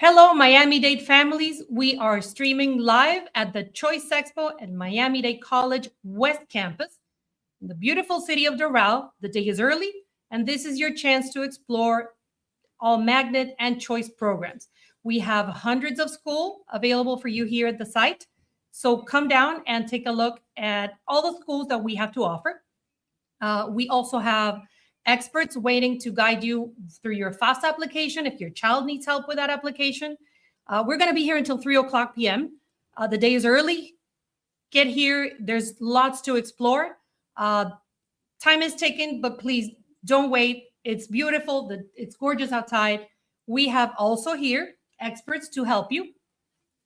Hello, Miami-Dade families. We are streaming live at the Choice Expo at Miami-Dade College West Campus in the beautiful city of Doral. The day is early, and this is your chance to explore all magnet and choice programs. We have hundreds of schools available for you here at the site. So come down and take a look at all the schools that we have to offer. We also have experts waiting to guide you through your FAFSA application if your child needs help with that application. We're going to be here until 3 o'clock p.m. The day is early. Get here. There's lots to explore. Time is taken, but please don't wait. It's beautiful. It's gorgeous outside. We have also here experts to help you.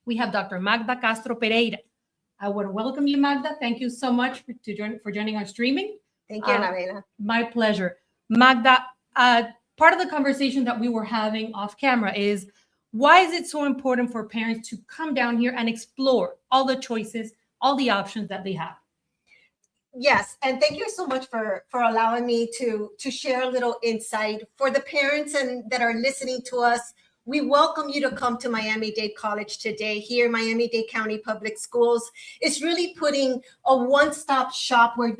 We have Dr. Magda Castro Pereira. I want to welcome you, Magda. Thank you so much for joining our streaming. Thank you, Anabela. My pleasure. Magda, part of the conversation that we were having off camera is, why is it so important for parents to come down here and explore all the choices, all the options that they have? Yes, and thank you so much for allowing me to share a little insight. For the parents that are listening to us, we welcome you to come to Miami-Dade College today. Here, Miami-Dade County Public Schools is really putting a one-stop shop where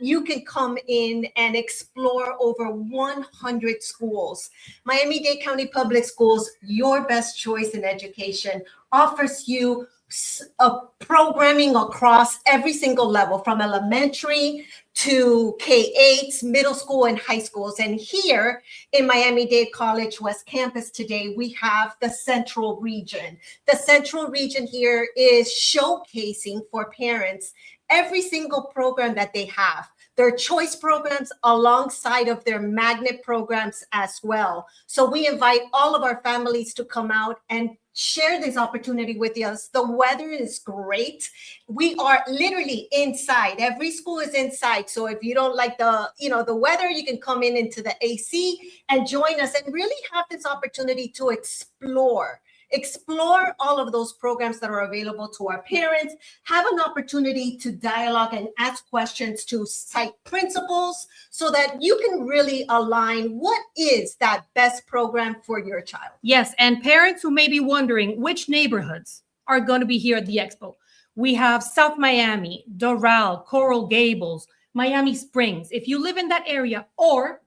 you can come in and explore over 100 schools. Miami-Dade County Public Schools, your best choice in education, offers you programming across every single level, from elementary to K-8, middle school and high schools. And here in Miami-Dade College West Campus today, we have the Central Region. The Central Region here is showcasing for parents every single program that they have, their choice programs alongside of their magnet programs as well. So we invite all of our families to come out and share this opportunity with us. The weather is great. We are literally inside. Every school is inside. So if you don't like the weather, you can come into the AC and join us and really have this opportunity to explore all of those programs that are available to our parents, have an opportunity to dialogue and ask questions to site principals so that you can really align what is that best program for your child. Yes, and parents who may be wondering which neighborhoods are going to be here at the Expo. We have South Miami, Doral, Coral Gables, Miami Springs. If you live in that area, or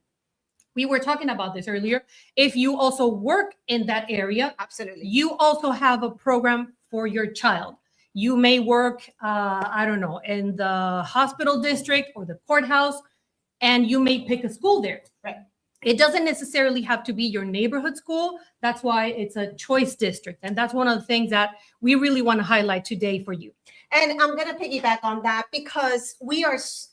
we were talking about this earlier, if you also work in that area, absolutely, you also have a program for your child. You may work, in the hospital district or the courthouse, and you may pick a school there. Right. It doesn't necessarily have to be your neighborhood school. That's why it's a choice district. And that's one of the things that we really want to highlight today for you. And I'm going to piggyback on that because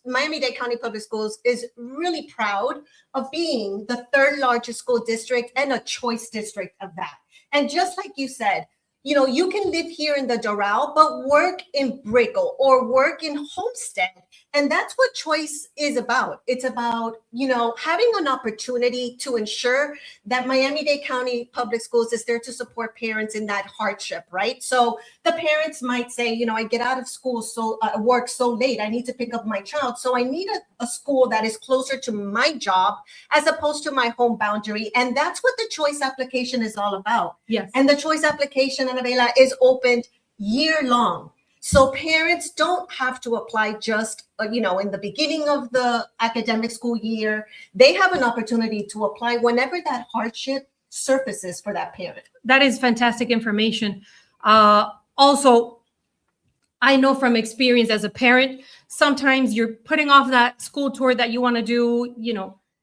Miami-Dade County Public Schools is really proud of being the third largest school district and a choice district of that. And just like you said, you can live here in the Doral, but work in Brickell or work in Homestead. And that's what choice is about. It's about, having an opportunity to ensure that Miami-Dade County Public Schools is there to support parents in that hardship, right? So the parents might say, I get out of school, work so late, I need to pick up my child. So I need a school that is closer to my job as opposed to my home boundary. And that's what the choice application is all about. Yes. And the choice application, Anabela, is opened year long. So parents don't have to apply just, in the beginning of the academic school year. They have an opportunity to apply whenever that hardship surfaces for that parent. That is fantastic information. Also, I know from experience as a parent, sometimes you're putting off that school tour that you want to do.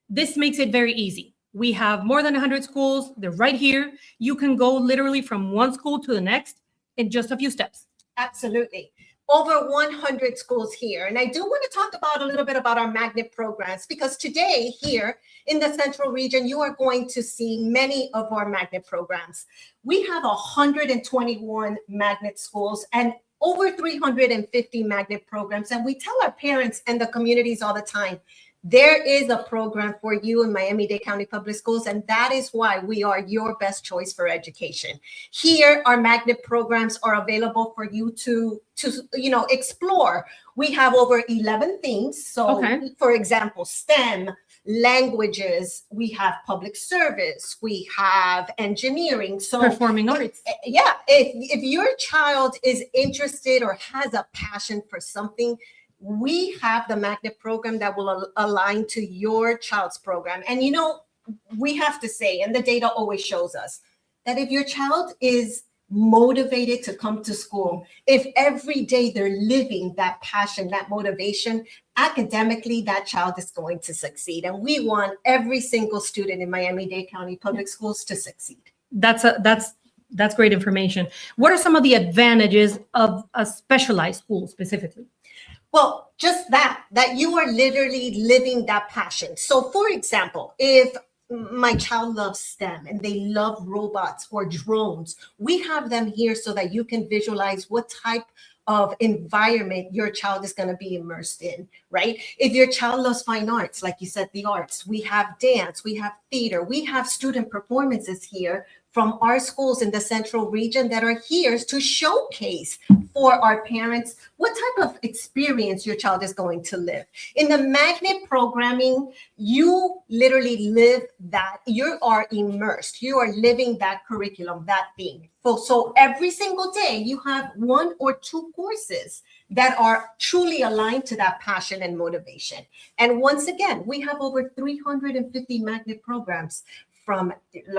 This makes it very easy. We have more than 100 schools. They're right here. You can go literally from one school to the next in just a few steps. Absolutely. Over 100 schools here. And I do want to talk about a little bit about our magnet programs, because today here in the Central Region, you are going to see many of our magnet programs. We have 121 magnet schools, and over 350 magnet programs. And we tell our parents and the communities all the time, there is a program for you in Miami-Dade County Public Schools, and that is why we are your best choice for education. Here, our magnet programs are available for you to explore. We have over 11 themes. So, for example, STEM, languages, we have public service, we have engineering. So performing arts. Yeah, if your child is interested or has a passion for something, we have the magnet program that will align to your child's program. And we have to say, and the data always shows us, that if your child is motivated to come to school, if every day they're living that passion, that motivation, academically, that child is going to succeed. And we want every single student in Miami-Dade County Public Schools to succeed. That's great information. What are some of the advantages of a specialized school specifically? Well, just that you are literally living that passion. So for example, if my child loves STEM and they love robots or drones, we have them here so that you can visualize what type of environment your child is going to be immersed in, right? If your child loves fine arts, like you said, the arts, we have dance, we have theater, we have student performances here from our schools in the central region that are here to showcase for our parents what type of experience your child is going to live. In the magnet programming, you literally live that. You are immersed. You are living that curriculum, that theme. So every single day, you have 1 or 2 courses that are truly aligned to that passion and motivation. And once again, we have over 350 magnet programs.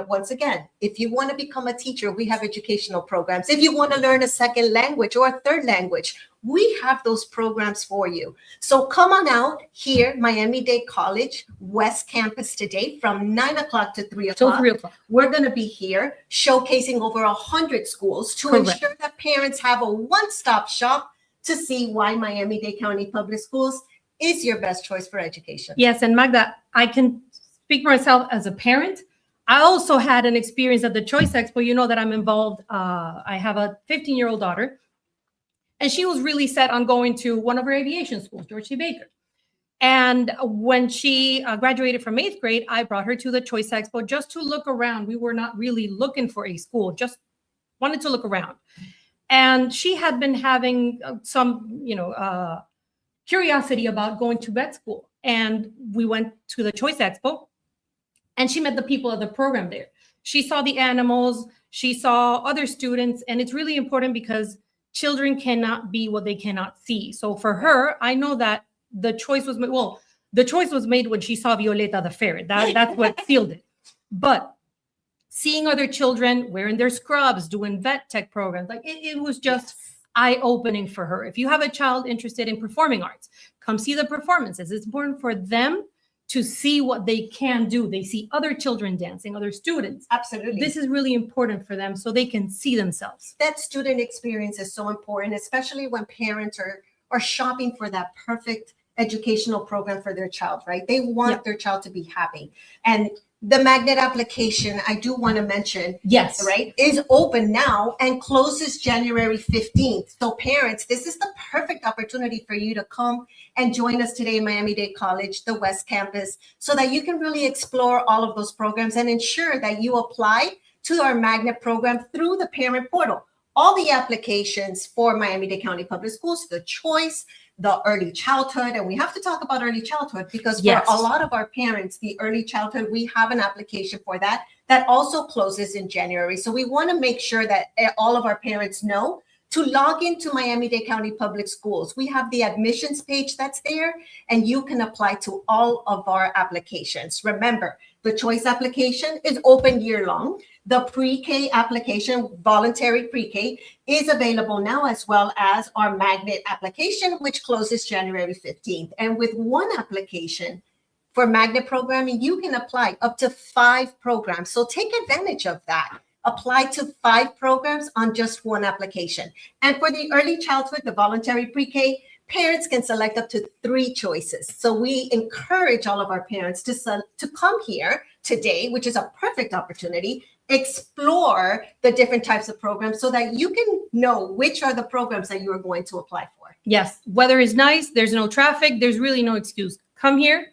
Once again, if you want to become a teacher, we have educational programs. If you want to learn a second language or a third language, we have those programs for you. So come on out here, Miami-Dade College, West Campus today from 9 o'clock to 3 o'clock. Till 3 o'clock. We're going to be here showcasing over 100 schools to ensure that parents have a one-stop shop to see why Miami-Dade County Public Schools is your best choice for education. Yes, and Magda, I can speak for myself as a parent. I also had an experience at the Choice Expo. You know that I'm involved. I have a 15-year-old daughter, and she was really set on going to one of her aviation schools, George T. Baker. And when she graduated from 8th grade, I brought her to the Choice Expo just to look around. We were not really looking for a school, just wanted to look around. And she had been having some, curiosity about going to vet school. And we went to the Choice Expo. And she met the people of the program there. She saw the animals, she saw other students, and it's really important because children cannot be what they cannot see. So for her, I know that the choice was made when she saw Violeta the ferret. That's what sealed it. But seeing other children wearing their scrubs, doing vet tech programs, like it was just eye-opening for her. If you have a child interested in performing arts, come see the performances. It's important for them to see what they can do. They see other children dancing, other students. Absolutely. This is really important for them so they can see themselves. That student experience is so important, especially when parents are shopping for that perfect educational program for their child, right? They want their child to be happy. And the magnet application, I do want to mention, yes, right, is open now and closes January 15th. So parents, this is the perfect opportunity for you to come and join us today in Miami-Dade College, the West Campus, so that you can really explore all of those programs and ensure that you apply to our magnet program through the parent portal. All the applications for Miami-Dade County Public Schools, the choice, the early childhood, and we have to talk about early childhood because for a lot of our parents, the early childhood, we have an application for that also closes in January. So we want to make sure that all of our parents know to log into Miami-Dade County Public Schools. We have the admissions page that's there, and you can apply to all of our applications. Remember, the choice application is open year long. The pre-K application, voluntary pre-K, is available now, as well as our magnet application, which closes January 15th. And with one application for magnet programming, you can apply up to 5 programs. So take advantage of that. Apply to 5 programs on just one application. And for the early childhood, the voluntary pre-K, parents can select up to 3 choices. So we encourage all of our parents to come here today, which is a perfect opportunity, explore the different types of programs so that you can know which are the programs that you are going to apply for. Yes, weather is nice. There's no traffic. There's really no excuse. Come here,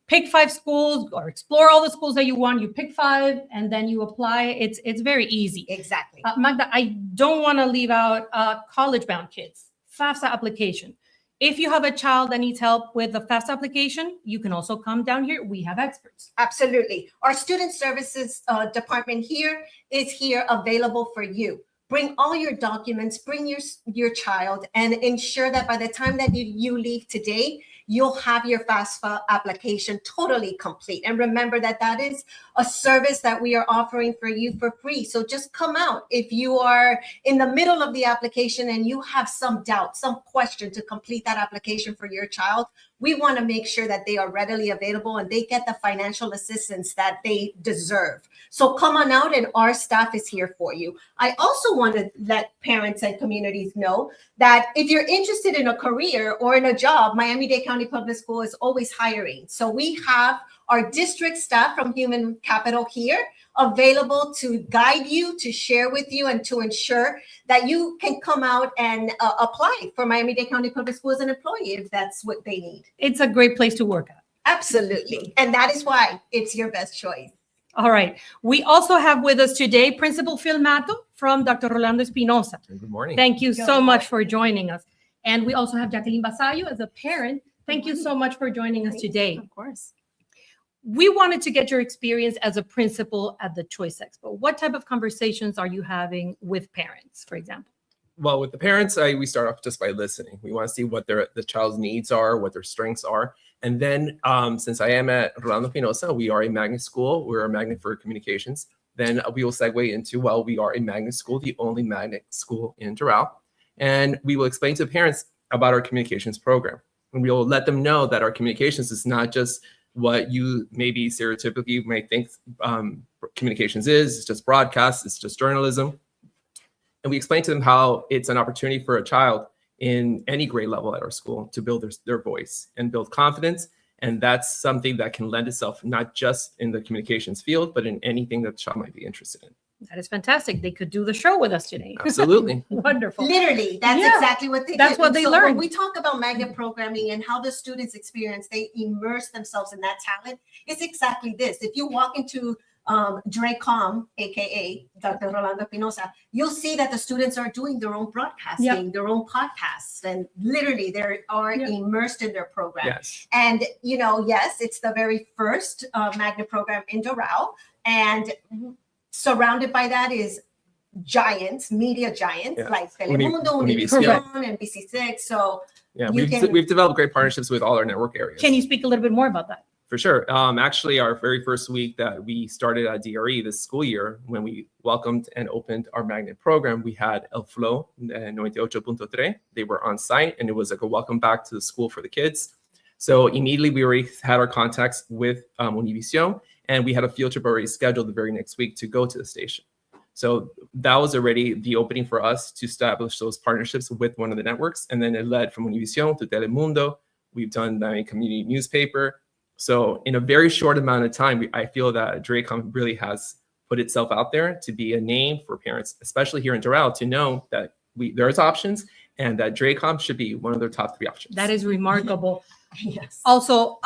pick 5 schools or explore all the schools that you want. You pick 5 and then you apply. It's very easy. Exactly. Magda, I don't want to leave out college-bound kids. FAFSA application. If you have a child that needs help with the FAFSA application, you can also come down here. We have experts. Absolutely. Our student services department here is here available for you. Bring all your documents, bring your child, and ensure that by the time that you leave today, you'll have your FAFSA application totally complete. And remember that that is a service that we are offering for you for free. So just come out. If you are in the middle of the application and you have some doubt, some question to complete that application for your child, we want to make sure that they are readily available and they get the financial assistance that they deserve. So come on out and our staff is here for you. I also want to let parents and communities know that if you're interested in a career or in a job, Miami-Dade County Public School is always hiring. So we have our district staff from Human Capital here available to guide you, to share with you, and to ensure that you can come out and apply for Miami-Dade County Public School as an employee if that's what they need. It's a great place to work at. Absolutely. And that is why it's your best choice. All right. We also have with us today Principal Phil Mato from Dr. Rolando Espinosa. Good morning. Thank you so much for joining us. And we also have Jacqueline Basayo as a parent. Thank you so much for joining us today. Of course. We wanted to get your experience as a principal at the Choice Expo. What type of conversations are you having with parents, for example? Well, with the parents, we start off just by listening. We want to see what the child's needs are, what their strengths are. And then since I am at Rolando Espinosa, we are a magnet school. We're a magnet for communications. Then we will segue into, well, we are a magnet school, the only magnet school in Doral. And we will explain to the parents about our communications program. And we will let them know that our communications is not just what you maybe stereotypically may think communications is. It's just broadcast, it's just journalism. And we explain to them how it's an opportunity for a child in any grade level at our school to build their voice and build confidence. And that's something that can lend itself not just in the communications field, but in anything that the child might be interested in. That is fantastic. They could do the show with us today. Absolutely. Wonderful. Literally, that's exactly what they That's do. what they So learn. when we talk about magnet programming and how the students experience, they immerse themselves in that talent. It's exactly this. If you walk into DRECOM, aka Dr. Rolando Espinosa, you'll see that the students are doing their own broadcasting, their own podcasts, and literally they are immersed in their program. Yes. And yes, it's the very first magnet program in Doral, and surrounded by that is giants, media giants like Telemundo, Univision, NBC6. So yeah, we've developed great partnerships with all our network areas. Can you speak a little bit more about that? For sure. Actually, our very first week that we started at DRE this school year, when we welcomed and opened our magnet program, we had El Flow 98.3. They were on site, and it was like a welcome back to the school for the kids. So immediately we already had our contacts with Univision, and we had a field trip already scheduled the very next week to go to the station. So that was already the opening for us to establish those partnerships with one of the networks. And then it led from Univision to Telemundo. We've done the community newspaper. So in a very short amount of time, I feel that DRECOM really has put itself out there to be a name for parents, especially here in Doral, to know that there's options and that DRECOM should be one of their top 3 options. That is remarkable. yes. Also,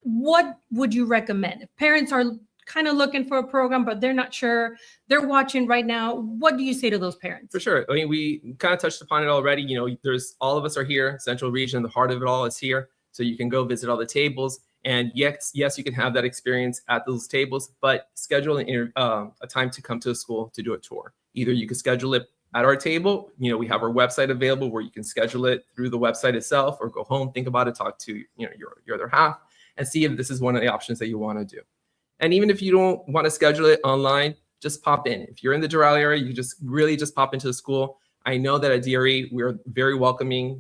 what would you recommend? If parents are kind of looking for a program, but they're not sure, they're watching right now, what do you say to those parents? For sure. I mean, we kind of touched upon it already. There's all of us are here, Central Region, the heart of it all is here. So you can go visit all the tables. And yes, you can have that experience at those tables, but schedule a time to come to the school to do a tour. Either you can schedule it at our table. We have our website available where you can schedule it through the website itself, or go home, think about it, talk to your other half, and see if this is one of the options that you want to do. And even if you don't want to schedule it online, just pop in. If you're in the Doral area, you just pop into the school. I know that at DRE, we're very welcoming.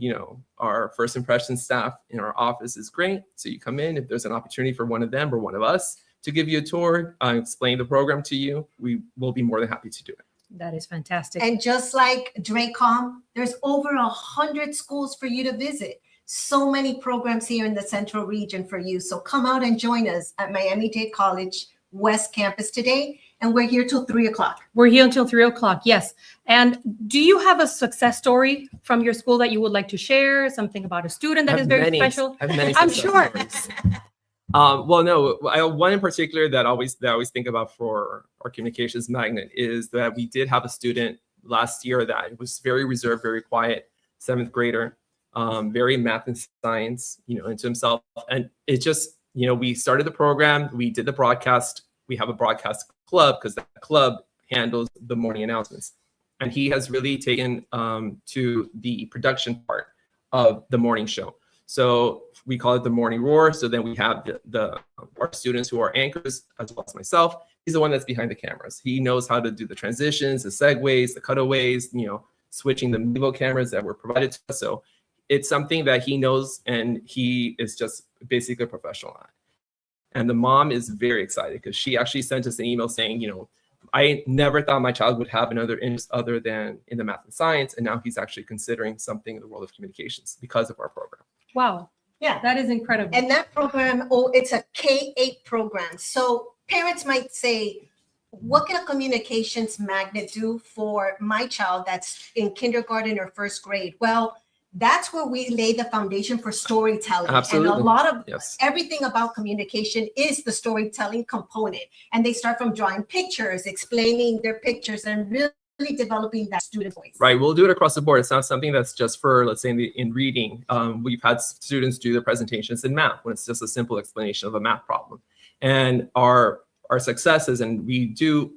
Our first impression staff in our office is great. So you come in, if there's an opportunity for one of them or one of us to give you a tour, explain the program to you, we will be more than happy to do it. That is fantastic. And just like DRECOM, there's over 100 schools for you to visit. So many programs here in the Central Region for you. So come out and join us at Miami-Dade College West Campus today. And we're here till 3 o'clock. We're here until 3 o'clock. Yes. And do you have a success story from your school that you would like to share? Something about a student that is very special? I have many I'm success sure. stories. Well, no, one in particular that I always think about for our communications magnet is that we did have a student last year that was very reserved, very quiet, 7th grader, very math and science, into himself. And it just, we started the program, we did the broadcast. We have a broadcast club because that club handles the morning announcements. And he has really taken to the production part of the morning show. So we call it the morning roar. So then we have our students who are anchors, as well as myself. He's the one that's behind the cameras. He knows how to do the transitions, the segues, the cutaways, switching the Mevo cameras that were provided to us. So it's something that he knows, and he is just basically a professional at. And the mom is very excited because she actually sent us an email saying, I never thought my child would have another interest other than in the math and science. And now he's actually considering something in the world of communications because of our program. Wow. Yeah. That is incredible. And that program, it's a K-8 program. So parents might say, what can a communications magnet do for my child that's in kindergarten or 1st grade? Well, that's where we lay the foundation for storytelling. Absolutely. And a lot of Yes. everything about communication is the storytelling component. And they start from drawing pictures, explaining their pictures, and really developing that student voice. Right. We'll do it across the board. It's not something that's just for, let's say, in reading. We've had students do their presentations in math when it's just a simple explanation of a math problem. And our successes, and we do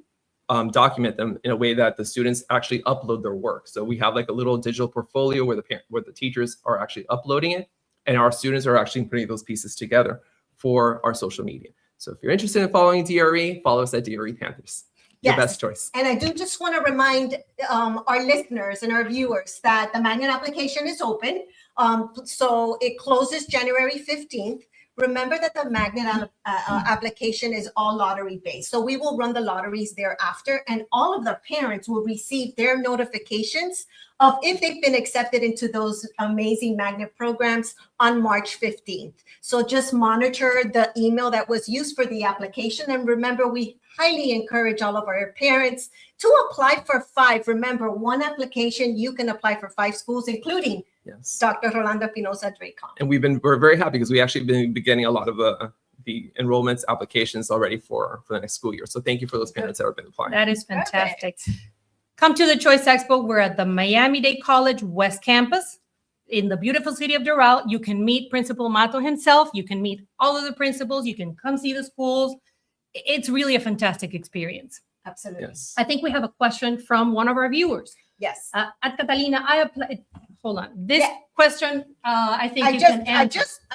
document them in a way that the students actually upload their work. So we have like a little digital portfolio where the teachers are actually uploading it, and our students are actually putting those pieces together for our social media. So if you're interested in following DRE, follow us at DRE Panthers. Your Yes. best choice. And I do just want to remind our listeners and our viewers that the magnet application is open. So it closes January 15th. Remember that the magnet application is all lottery based. So we will run the lotteries thereafter, and all of the parents will receive their notifications of if they've been accepted into those amazing magnet programs on March 15th. So just monitor the email that was used for the application. And remember, we highly encourage all of our parents to apply for 5. Remember, one application, you can apply for 5 schools, including Yes. Dr. Rolanda Pinoza Dracon. And we're very happy because we actually been getting a lot of the enrollments applications already for the next school year. So thank you for those parents that have been applying. That is fantastic. Come to the Choice Expo. We're at the Miami-Dade College West Campus in the beautiful city of Doral. You can meet Principal Mato himself. You can meet all of the principals. You can come see the schools. It's really a fantastic experience. Absolutely. Yes. I think we have a question from one of our viewers. Yes. At Catalina, I applied. Hold on. This Yeah. question, I think I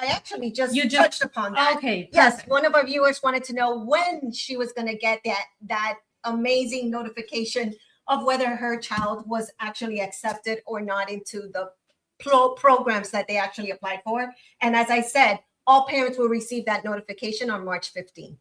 actually just You just- touched upon that. Okay. Yes, Perfect. one of our viewers wanted to know when she was going to get that amazing notification of whether her child was actually accepted or not into the programs that they actually applied for. And as I said, all parents will receive that notification on March 15th.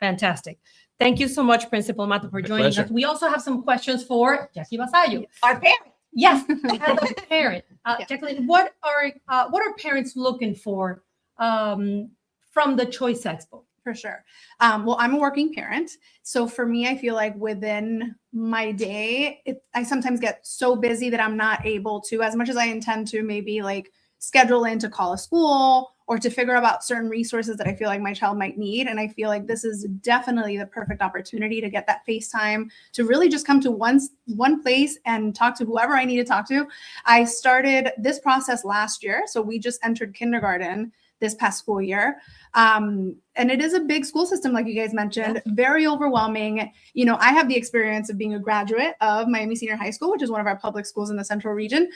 Fantastic. Thank you so much, Principal Mato, for My joining pleasure. us. We also have some questions for Jackie Vasallo. Our parents. Yes, as a parent, Yeah. Jacqueline, what are parents looking for from the Choice Expo? For sure. Well, I'm a working parent. So for me, I feel like within my day, I sometimes get so busy that I'm not able to, as much as I intend to, maybe like schedule in to call a school or to figure out about certain resources that I feel like my child might need. And I feel like this is definitely the perfect opportunity to get that FaceTime, to really just come to one place and talk to whoever I need to talk to. I started this process last year. So we just entered kindergarten this past school year. And it is a big school system, like you guys mentioned, very overwhelming. You know, I have the experience of being a graduate of Miami Senior High School, which is one of our public schools in the Central Region.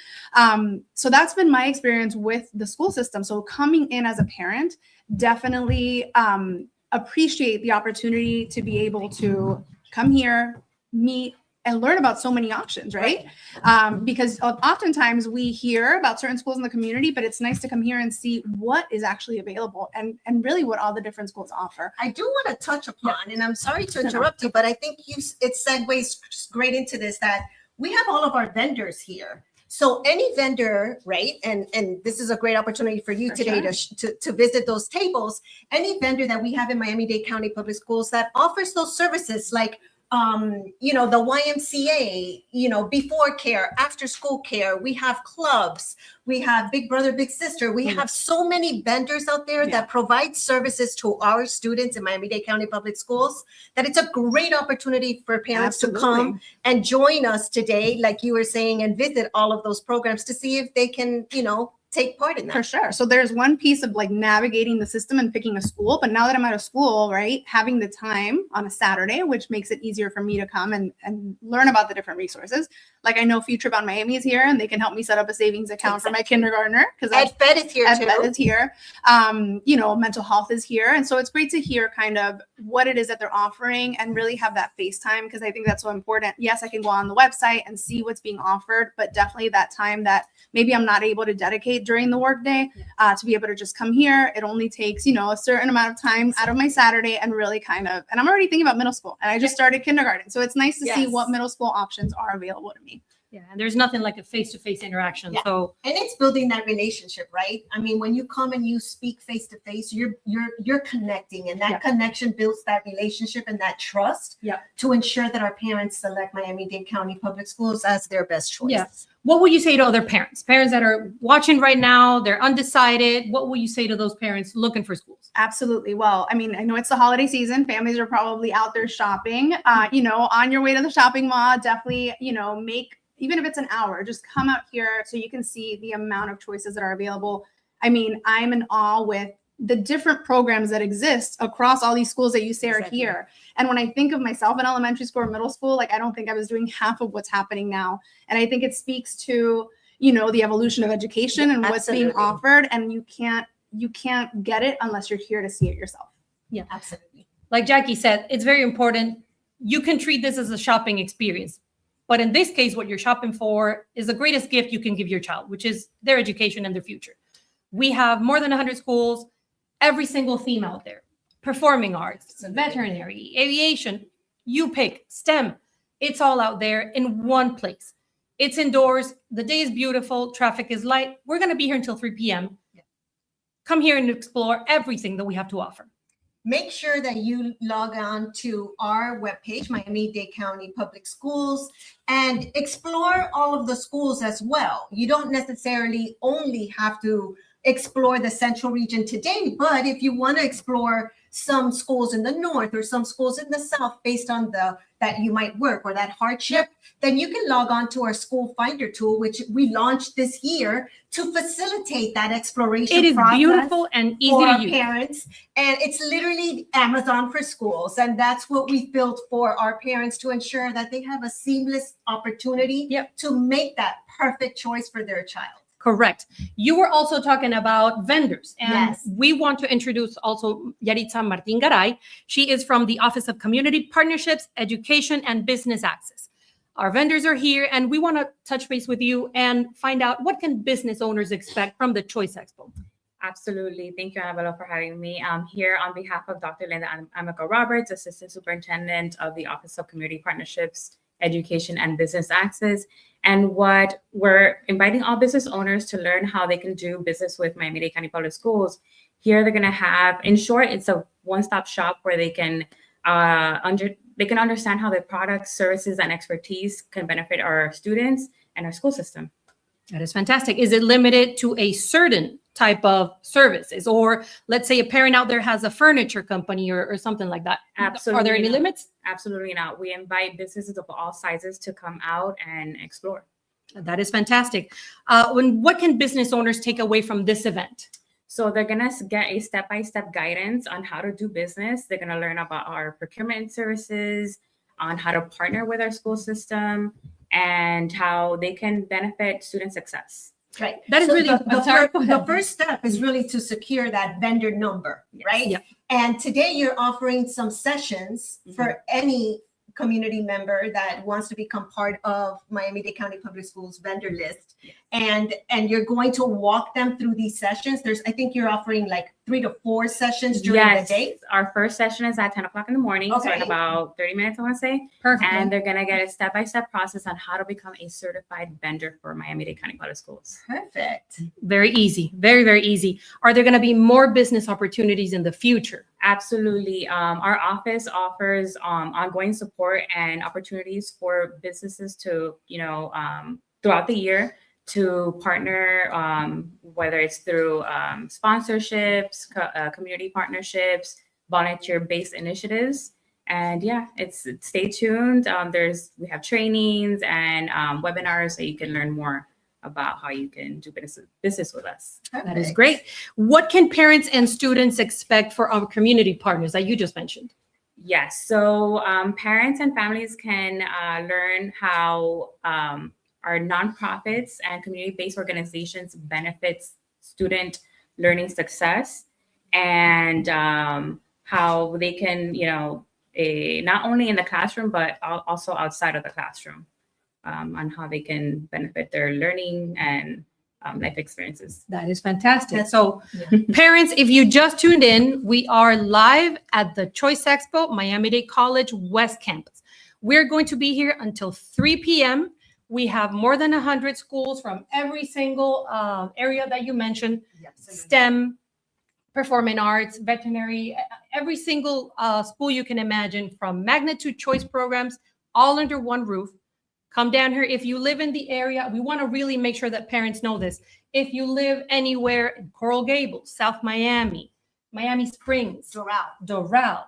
So that's been my experience with the school system. So coming in as a parent, definitely appreciate the opportunity to be able to come here, meet, and learn about so many options, right? Because oftentimes we hear about certain schools in the community, but it's nice to come here and see what is actually available and really what all the different schools offer. I do want to touch upon, and I'm sorry to interrupt you, but I think it segues great into this, that we have all of our vendors here. So any vendor, right? And this is a great opportunity for you For today to visit those tables. Any vendor that we have in Miami-Dade County Public Schools that offers those services like you know, the YMCA, you know, before care, after school care, we have clubs, we have Big Brother, Big Sister. We have so many vendors out there that provide services to our students in Miami-Dade County Public Schools that it's a great opportunity for parents to come and join us today, like you were saying, and visit all of those programs to see if they can, you know, take part in that. For sure. So there's one piece of like navigating the system and picking a school. But now that I'm at a school, right, having the time on a Saturday, which makes it easier for me to come and learn about the different resources. Like I know Future Bound Miami is here and they can help me set up a savings account for my kindergartner. Because Ed is here too. Ed is here. You know, mental health is here. And so it's great to hear kind of what it is that they're offering and really have that FaceTime, because I think that's so important. Yes, I can go on the website and see what's being offered, but definitely that time that maybe I'm not able to dedicate during the workday to be able to just come here. It only takes, you know, a certain amount of time out of my Saturday and really kind of, and I'm already thinking about middle school and I just started kindergarten. So it's nice to see what middle school options are available to me. Yeah, and there's nothing like a face-to-face interaction. So and it's building that relationship, right? I mean, when you come and you speak face to face, you're connecting, and that connection builds that relationship and that trust to ensure that our parents select Miami-Dade County Public Schools as their best choice. Yes. What would you say to other parents that are watching right now? They're undecided. What will you say to those parents looking for schools? Absolutely. Well, I mean, I know it's the holiday season. Families are probably out there shopping. You know, on your way to the shopping mall, definitely, you know, even if it's an hour, just come out here so you can see the amount of choices that are available. I mean, I'm in awe with the different programs that exist across all these schools that you say are here. And when I think of myself in elementary school or middle school, like I don't think I was doing half of what's happening now. And I think it speaks to, you know, the evolution of education and what's being offered. And you can't get it unless you're here to see it yourself. Yeah, absolutely. Like Jackie said, it's very important. You can treat this as a shopping experience. But in this case, what you're shopping for is the greatest gift you can give your child, which is their education and their future. We have more than 100 schools, every single theme out there. Performing arts, veterinary, aviation, you pick, STEM. It's all out there in one place. It's indoors. The day is beautiful. Traffic is light. We're going to be here until 3 p.m. Come here and explore everything that we have to offer. Make sure that you log on to our webpage, Miami-Dade County Public Schools, and explore all of the schools as well. You don't necessarily only have to explore the central region today, but if you want to explore some schools in the north or some schools in the south based on that you might work or that hardship, then you can log on to our school finder tool, which we launched this year to facilitate that exploration. It is beautiful and easy for to our use. parents, and it's literally Amazon for schools, and that's what we've built for our parents to ensure that they have a seamless opportunity to make that perfect choice for their child. Correct. You were also talking about vendors, and we want to introduce also Yaritza Martin Garay. She is from the Office of Community Partnerships, Education, and Business Access. Our vendors are here, and we want to touch base with you and find out what can business owners expect from the Choice Expo. Absolutely. Thank you, Annabella, for having me. I'm here on behalf of Dr. Linda Amico Roberts, Assistant Superintendent of the Office of Community Partnerships, Education, and Business Access. And what we're inviting all business owners to learn how they can do business with Miami-Dade County Public Schools. Here, they're going to have, in short, it's a one-stop shop where they can understand how their products, services, and expertise can benefit our students and our school system. That is fantastic. Is it limited to a certain type of services? Or let's say a parent out there has a furniture company or something like that. Absolutely. Are there any limits? Absolutely not. We invite businesses of all sizes to come out and explore. That is fantastic. What can business owners take away from this event? So they're going to get a step-by-step guidance on how to do business. They're going to learn about our procurement services, on how to partner with our school system, and how they can benefit student success. Right. That is so really the first step is really to secure that vendor number, right? Yep. And today you're offering some sessions for any community member that wants to become part of Miami-Dade County Public Schools vendor list. And you're going to walk them through these sessions. I think you're offering like 3 to 4 sessions during the day? Our first session is at 10 o'clock in the morning. So in Okay. about 30 minutes, I want to say. Perfect. And they're going to get a step-by-step process on how to become a certified vendor for Miami-Dade County Public Schools. Perfect. Very easy. Very, very easy. Are there going to be more business opportunities in the future? Absolutely. Our office offers ongoing support and opportunities for businesses to, throughout the year to partner, whether it's through sponsorships, community partnerships, volunteer-based initiatives. And yeah, stay tuned. We have trainings and webinars so you can learn more about how you can do business with us. That is great. What can parents and students expect for our community partners that you just mentioned? Yes. So parents and families can learn how our nonprofits and community-based organizations benefits student learning success, and how they can, not only in the classroom, but also outside of the classroom, on how they can benefit their learning and life experiences. That is fantastic. So parents, if you just tuned in, we are live at the Choice Expo, Miami-Dade College West Campus. We're going to be here until 3 p.m. We have more than 100 schools from every single area that you mentioned, STEM, performing arts, veterinary, every single school you can imagine, from magnitude choice programs, all under one roof. Come down here. If you live in the area, we want to really make sure that parents know this. If you live anywhere in Coral Gables, South Miami, Miami Springs, Doral,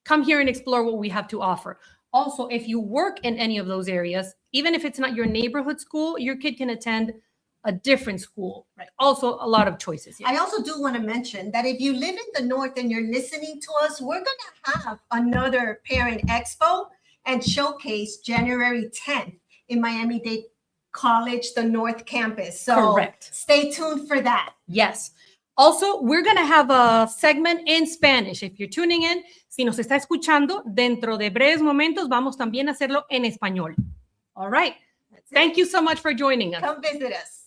come here and explore what we have to offer. Also, if you work in any of those areas, even if it's not your neighborhood school, your kid can attend a different school. Right. Also, a lot of choices. Yes. I also do want to mention that if you live in the north and you're listening to us, we're going to have another parent expo and showcase January 10th in Miami-Dade College, the North Campus. So Correct. Stay tuned for that. Yes. Also, we're going to have a segment in Spanish. If you're tuning in, si nos está escuchando, dentro de breves momentos vamos también a hacerlo en español. All right. Thank you so much for joining us. Come visit us.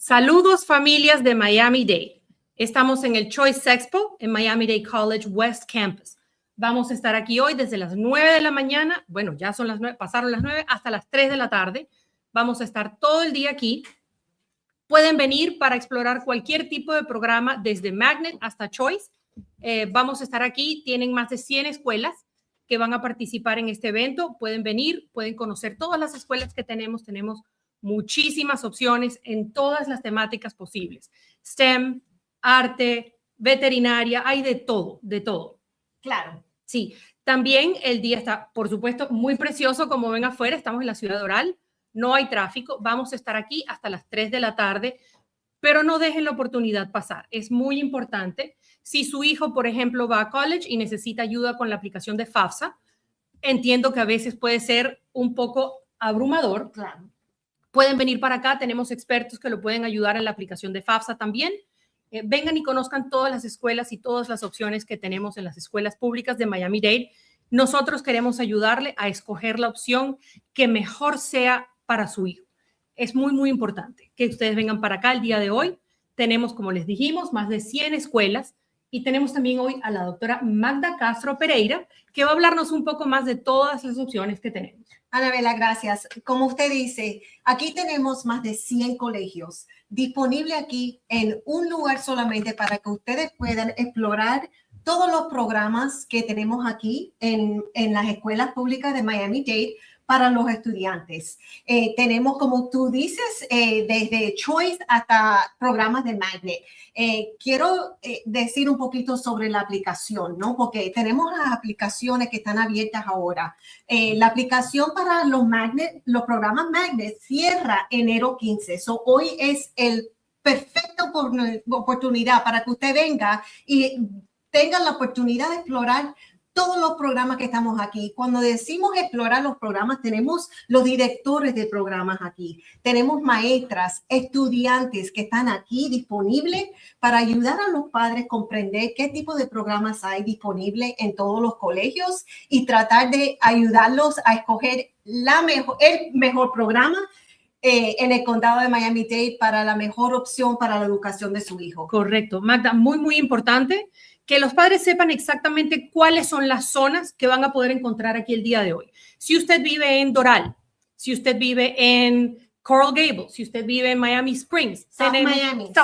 Saludos familias de Miami-Dade. Estamos en el Choice Expo en Miami-Dade College West Campus. Vamos a estar aquí hoy desde las 9 de la mañana, bueno, ya son las 9, pasaron las 9, hasta las 3 de la tarde. Vamos a estar todo el día aquí. Pueden venir para explorar cualquier tipo de programa, desde Magnet hasta Choice. Vamos a estar aquí, tienen más de 100 escuelas que van a participar en este evento. Pueden venir, pueden conocer todas las escuelas que tenemos. Tenemos muchísimas opciones en todas las temáticas posibles. STEM, arte, veterinaria, hay de todo, de todo. Claro. Sí, también el día está, por supuesto, muy precioso, como ven afuera, estamos en la ciudad de Doral, no hay tráfico, vamos a estar aquí hasta las 3 de la tarde, pero no dejen la oportunidad pasar, es muy importante. Si su hijo, por ejemplo, va a college y necesita ayuda con la aplicación de FAFSA, entiendo que a veces puede ser un poco abrumador. Claro. Pueden venir para acá, tenemos expertos que lo pueden ayudar en la aplicación de FAFSA también. Vengan y conozcan todas las escuelas y todas las opciones que tenemos en las escuelas públicas de Miami-Dade. Nosotros queremos ayudarle a escoger la opción que mejor sea para su hijo. Es muy, muy importante que ustedes vengan para acá el día de hoy. Tenemos, como les dijimos, más de 100 escuelas y tenemos también hoy a la doctora Magda Castro Pereira, que va a hablarnos un poco más de todas las opciones que tenemos. Anabela, gracias. Como usted dice, aquí tenemos más de 100 colegios disponibles aquí en un lugar solamente para que ustedes puedan explorar todos los programas que tenemos aquí en las escuelas públicas de Miami-Dade para los estudiantes. Tenemos, como tú dices, desde Choice hasta programas de Magnet. Quiero decir un poquito sobre la aplicación, ¿no? Porque tenemos las aplicaciones que están abiertas ahora. La aplicación para los programas Magnet cierra enero 15. So, hoy es el perfecta oportunidad para que usted venga y tenga la oportunidad de explorar todos los programas que estamos aquí. Cuando decimos explorar los programas, tenemos los directores de programas aquí. Tenemos maestras, estudiantes que están aquí disponibles para ayudar a los padres a comprender qué tipo de programas hay disponibles en todos los colegios y tratar de ayudarlos a escoger el mejor programa en el condado de Miami-Dade para la mejor opción para la educación de su hijo. Correcto. Magda, muy, muy importante que los padres sepan exactamente cuáles son las zonas que van a poder encontrar aquí el día de hoy. Si usted vive en Doral, si usted vive en Coral Gables, si usted vive en Miami Springs, South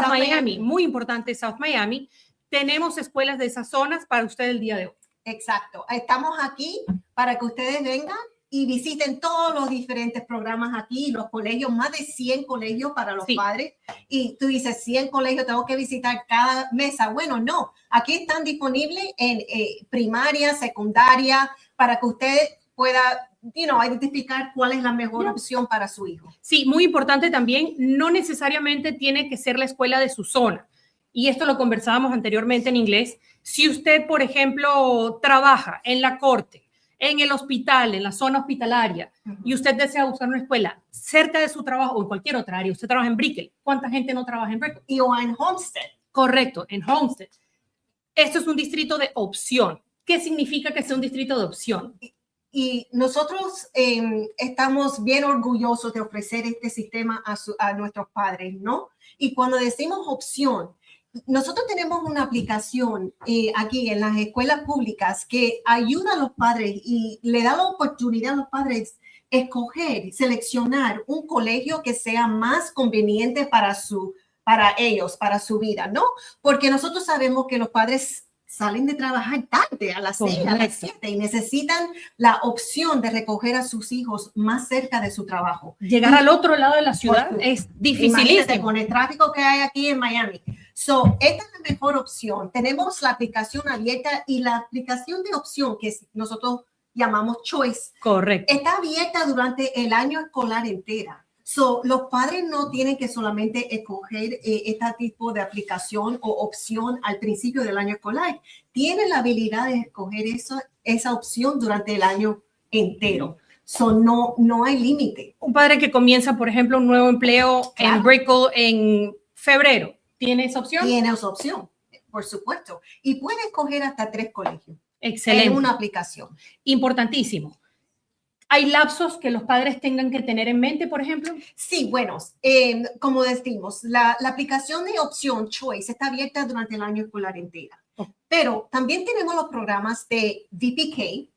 Miami, muy importante South Miami, tenemos escuelas de esas zonas para usted el día de hoy. Exacto. Estamos aquí para que ustedes vengan y visiten todos los diferentes programas aquí, los colegios, más de 100 colegios para los padres. Y tú dices, 100 colegios, tengo que visitar cada mesa. Bueno, no. Aquí están disponibles en primaria, secundaria, para que usted pueda, identificar cuál es la mejor opción para su hijo. Sí, muy importante también, no necesariamente tiene que ser la escuela de su zona. Y esto lo conversábamos anteriormente en inglés. Si usted, por ejemplo, trabaja en la corte, en el hospital, en la zona hospitalaria, y usted desea buscar una escuela cerca de su trabajo o en cualquier otra área, usted trabaja en Brickell. ¿Cuánta gente no trabaja en Brickell? Y o en Homestead. Correcto, en Homestead. Esto es un distrito de opción. ¿Qué significa que sea un distrito de opción? Y nosotros estamos bien orgullosos de ofrecer este sistema a nuestros padres, ¿no? Y cuando decimos opción, nosotros tenemos una aplicación aquí en las escuelas públicas que ayuda a los padres y le da la oportunidad a los padres escoger, seleccionar un colegio que sea más conveniente para ellos, para su vida, ¿no? Porque nosotros sabemos que los padres salen de trabajar tarde, a las 6, a las 7, y necesitan la opción de recoger a sus hijos más cerca de su trabajo. Llegar al otro lado de la ciudad es dificilísimo. Con el tráfico que hay aquí en Miami. So, esta es la mejor opción. Tenemos la aplicación abierta y la aplicación de opción que nosotros llamamos Choice. Correcto. Está abierta durante el año escolar entera. So, los padres no tienen que solamente escoger este tipo de aplicación o opción al principio del año escolar. Tienen la habilidad de escoger esa opción durante el año entero. So, no hay límite. Un padre que comienza, por ejemplo, un nuevo empleo en Brickell en febrero, ¿tiene esa opción? Tiene esa opción, por supuesto. Y puede escoger hasta 3 colegios. Excelente. En una aplicación. Importantísimo. ¿Hay lapsos que los padres tengan que tener en mente, por ejemplo? Sí, bueno, como decimos, la aplicación de opción Choice está abierta durante el año escolar entera. Oh. Pero también tenemos los programas de VPK,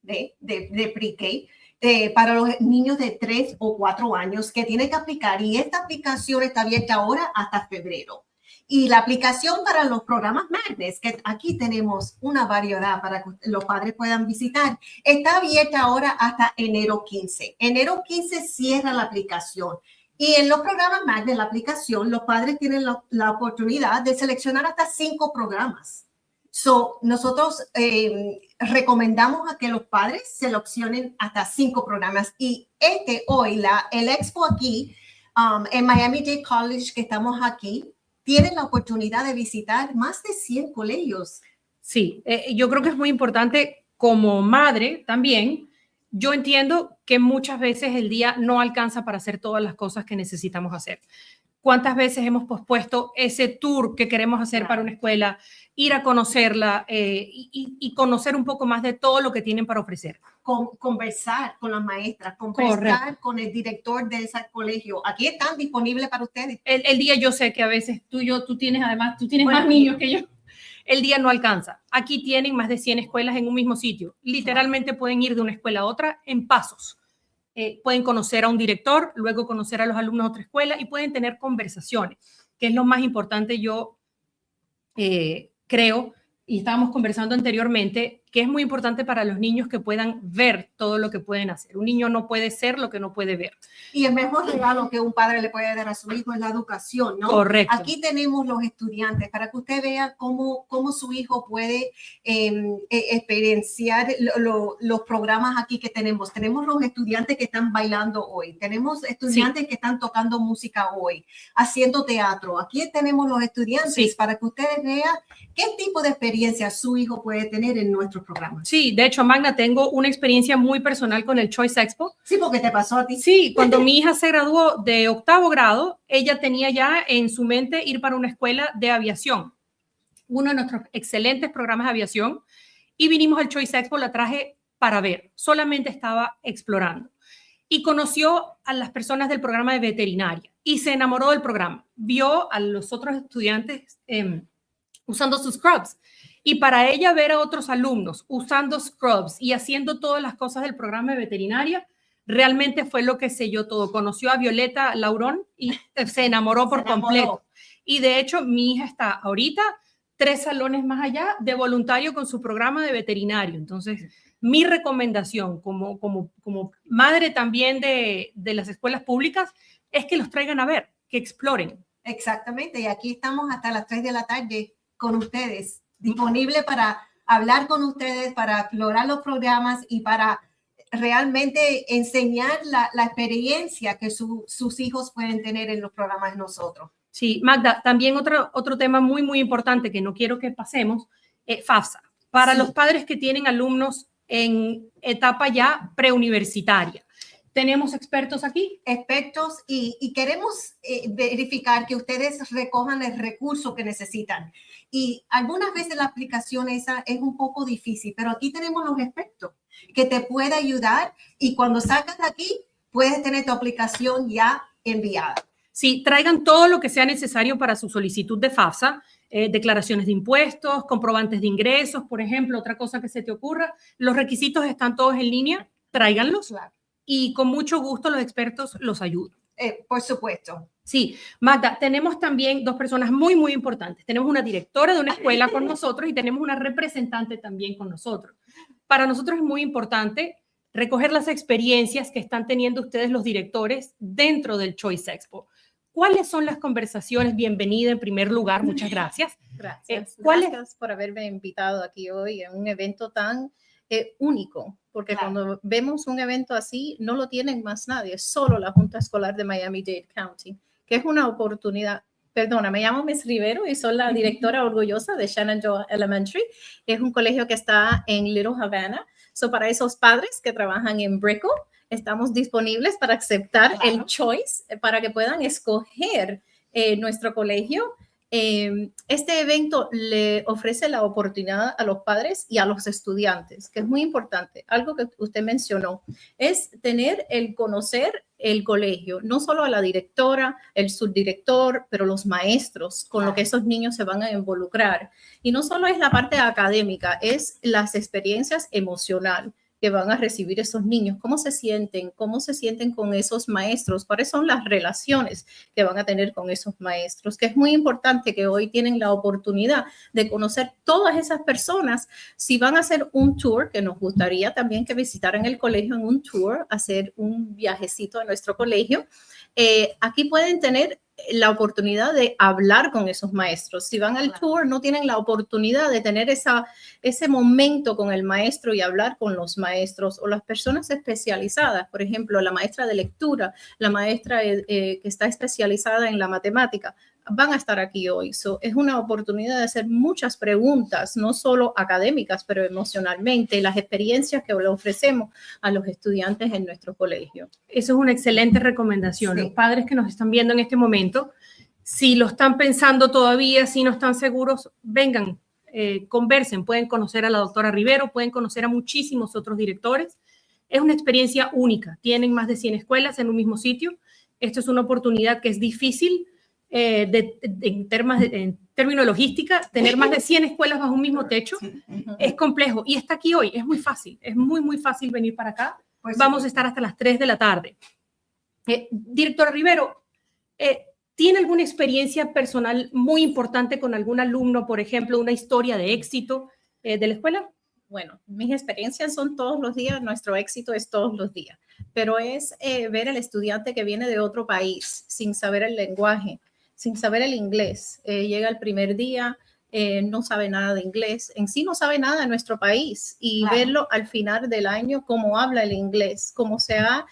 de pre-K, para los niños de 3 o 4 años que tienen que aplicar. Y esta aplicación está abierta ahora hasta febrero. Y la aplicación para los programas Magnes, que aquí tenemos una variedad para que los padres puedan visitar, está abierta ahora hasta enero 15. Enero 15 cierra la aplicación. Y en los programas Magnes, la aplicación, los padres tienen la oportunidad de seleccionar hasta 5 programas. Nosotros recomendamos a que los padres seleccionen hasta 5 programas. Y hoy, el Expo aquí, en Miami-Dade College, que estamos aquí, tienen la oportunidad de visitar más de 100 colegios. Sí, yo creo que es muy importante como madre también. Yo entiendo que muchas veces el día no alcanza para hacer todas las cosas que necesitamos hacer. ¿Cuántas veces hemos pospuesto ese tour que queremos hacer para una escuela, ir a conocerla y conocer un poco más de todo lo que tienen para ofrecer? Conversar con las maestras, conversar con el director de ese colegio. Aquí están disponibles para ustedes. El día, yo sé que a veces tú tienes más niños que yo. El día no alcanza. Aquí tienen más de 100 escuelas en un mismo sitio. Literalmente pueden ir de una escuela a otra en pasos. Pueden conocer a un director, luego conocer a los alumnos de otra escuela y pueden tener conversaciones, que es lo más importante, yo creo, y estábamos conversando anteriormente, que es muy importante para los niños que puedan ver todo lo que pueden hacer. Un niño no puede ser lo que no puede ver. Y el mejor regalo que un padre le puede dar a su hijo es la educación, ¿no? Correcto. Aquí tenemos los estudiantes para que usted vea cómo su hijo puede experienciar los programas aquí que tenemos. Tenemos los estudiantes que están bailando hoy. Tenemos estudiantes que están tocando música hoy, haciendo teatro. Aquí tenemos los estudiantes para que ustedes vean qué tipo de experiencia su hijo puede tener en nuestros programas. Sí, de hecho, Magna, tengo una experiencia muy personal con el Choice Expo. Sí, porque te pasó a ti. Sí, cuando mi hija se graduó de 8º grado, ella tenía ya en su mente ir para una escuela de aviación, uno de nuestros excelentes programas de aviación, y vinimos al Choice Expo, la traje para ver, solamente estaba explorando. Y conoció a las personas del programa de veterinaria y se enamoró del programa. Vio a los otros estudiantes usando sus scrubs. Y para ella ver a otros alumnos usando scrubs y haciendo todas las cosas del programa de veterinaria, realmente fue lo que selló todo. Conoció a Violeta Laurón y se enamoró por completo. Y de hecho, mi hija está ahorita 3 salones más allá de voluntario con su programa de veterinario. Entonces, mi recomendación como madre también de las escuelas públicas es que los traigan a ver, que exploren. Exactamente. Y aquí estamos hasta las 3 de la tarde con ustedes, disponible para hablar con ustedes, para explorar los programas y para realmente enseñar la experiencia que sus hijos pueden tener en los programas de nosotros. Sí, Magda, también otro tema muy, muy importante que no quiero que pasemos, FAFSA, para los padres que tienen alumnos en etapa ya preuniversitaria. ¿Tenemos expertos aquí? Expertos y queremos verificar que ustedes recojan el recurso que necesitan. Y algunas veces la aplicación esa es un poco difícil, pero aquí tenemos los expertos que te pueden ayudar y cuando sacas de aquí puedes tener tu aplicación ya enviada. Sí, traigan todo lo que sea necesario para su solicitud de FAFSA, declaraciones de impuestos, comprobantes de ingresos, por ejemplo, otra cosa que se te ocurra. Los requisitos están todos en línea, tráiganlos. Claro. Y con mucho gusto los expertos los ayudan. Por supuesto. Sí, Magda, tenemos también 2 personas muy, muy importantes. Tenemos una directora de una escuela con nosotros y tenemos una representante también con nosotros. Para nosotros es muy importante recoger las experiencias que están teniendo ustedes los directores dentro del Choice Expo. ¿Cuáles son las conversaciones? Bienvenida en primer lugar, muchas gracias. Gracias. Gracias por haberme invitado aquí hoy en un evento tan único, porque cuando vemos un evento así, no lo tienen más nadie, solo la Junta Escolar de Miami-Dade County, que es una oportunidad. Perdona, me llamo Miss Rivero y soy la directora orgullosa de Shenandoah Elementary. Es un colegio que está en Little Havana. Para esos padres que trabajan en Brickell, estamos disponibles para aceptar el choice, para que puedan escoger nuestro colegio Este evento le ofrece la oportunidad a los padres y a los estudiantes, que es muy importante. Algo que usted mencionó es tener el conocer el colegio, no solo a la directora, el subdirector, pero los maestros con lo que esos niños se van a involucrar. Y no solo es la parte académica, es las experiencias emocionales que van a recibir esos niños, cómo se sienten con esos maestros, cuáles son las relaciones que van a tener con esos maestros, que es muy importante que hoy tienen la oportunidad de conocer todas esas personas. Si van a hacer un tour, que nos gustaría también que visitaran el colegio en un tour, hacer un viajecito a nuestro colegio, aquí pueden tener la oportunidad de hablar con esos maestros. Si van al tour, no tienen la oportunidad de tener ese momento con el maestro y hablar con los maestros o las personas especializadas. Por ejemplo, la maestra de lectura, la maestra que está especializada en la matemática, van a estar aquí hoy. Es una oportunidad de hacer muchas preguntas, no solo académicas, pero emocionalmente, las experiencias que le ofrecemos a los estudiantes en nuestro colegio. Eso es una excelente recomendación. Sí. Los padres que nos están viendo en este momento, si lo están pensando todavía, si no están seguros, vengan, conversen, pueden conocer a la doctora Rivero, pueden conocer a muchísimos otros directores. Es una experiencia única. Tienen más de 100 escuelas en un mismo sitio. Esto es una oportunidad que es difícil en términos de logística. Tener más de 100 escuelas bajo un mismo techo es complejo y está aquí hoy. Es muy fácil. Es muy, muy fácil venir para acá. Pues Vamos a estar hasta las 3 de la tarde. Directora Rivero, ¿tiene alguna experiencia personal muy importante con algún alumno, por ejemplo, una historia de éxito de la escuela? Bueno, mis experiencias son todos los días, nuestro éxito es todos los días, pero es ver al estudiante que viene de otro país sin saber el lenguaje, sin saber el inglés. Llega el primer día, no sabe nada de inglés, en sí no sabe nada de nuestro país y verlo al final del año cómo habla el inglés, cómo se ha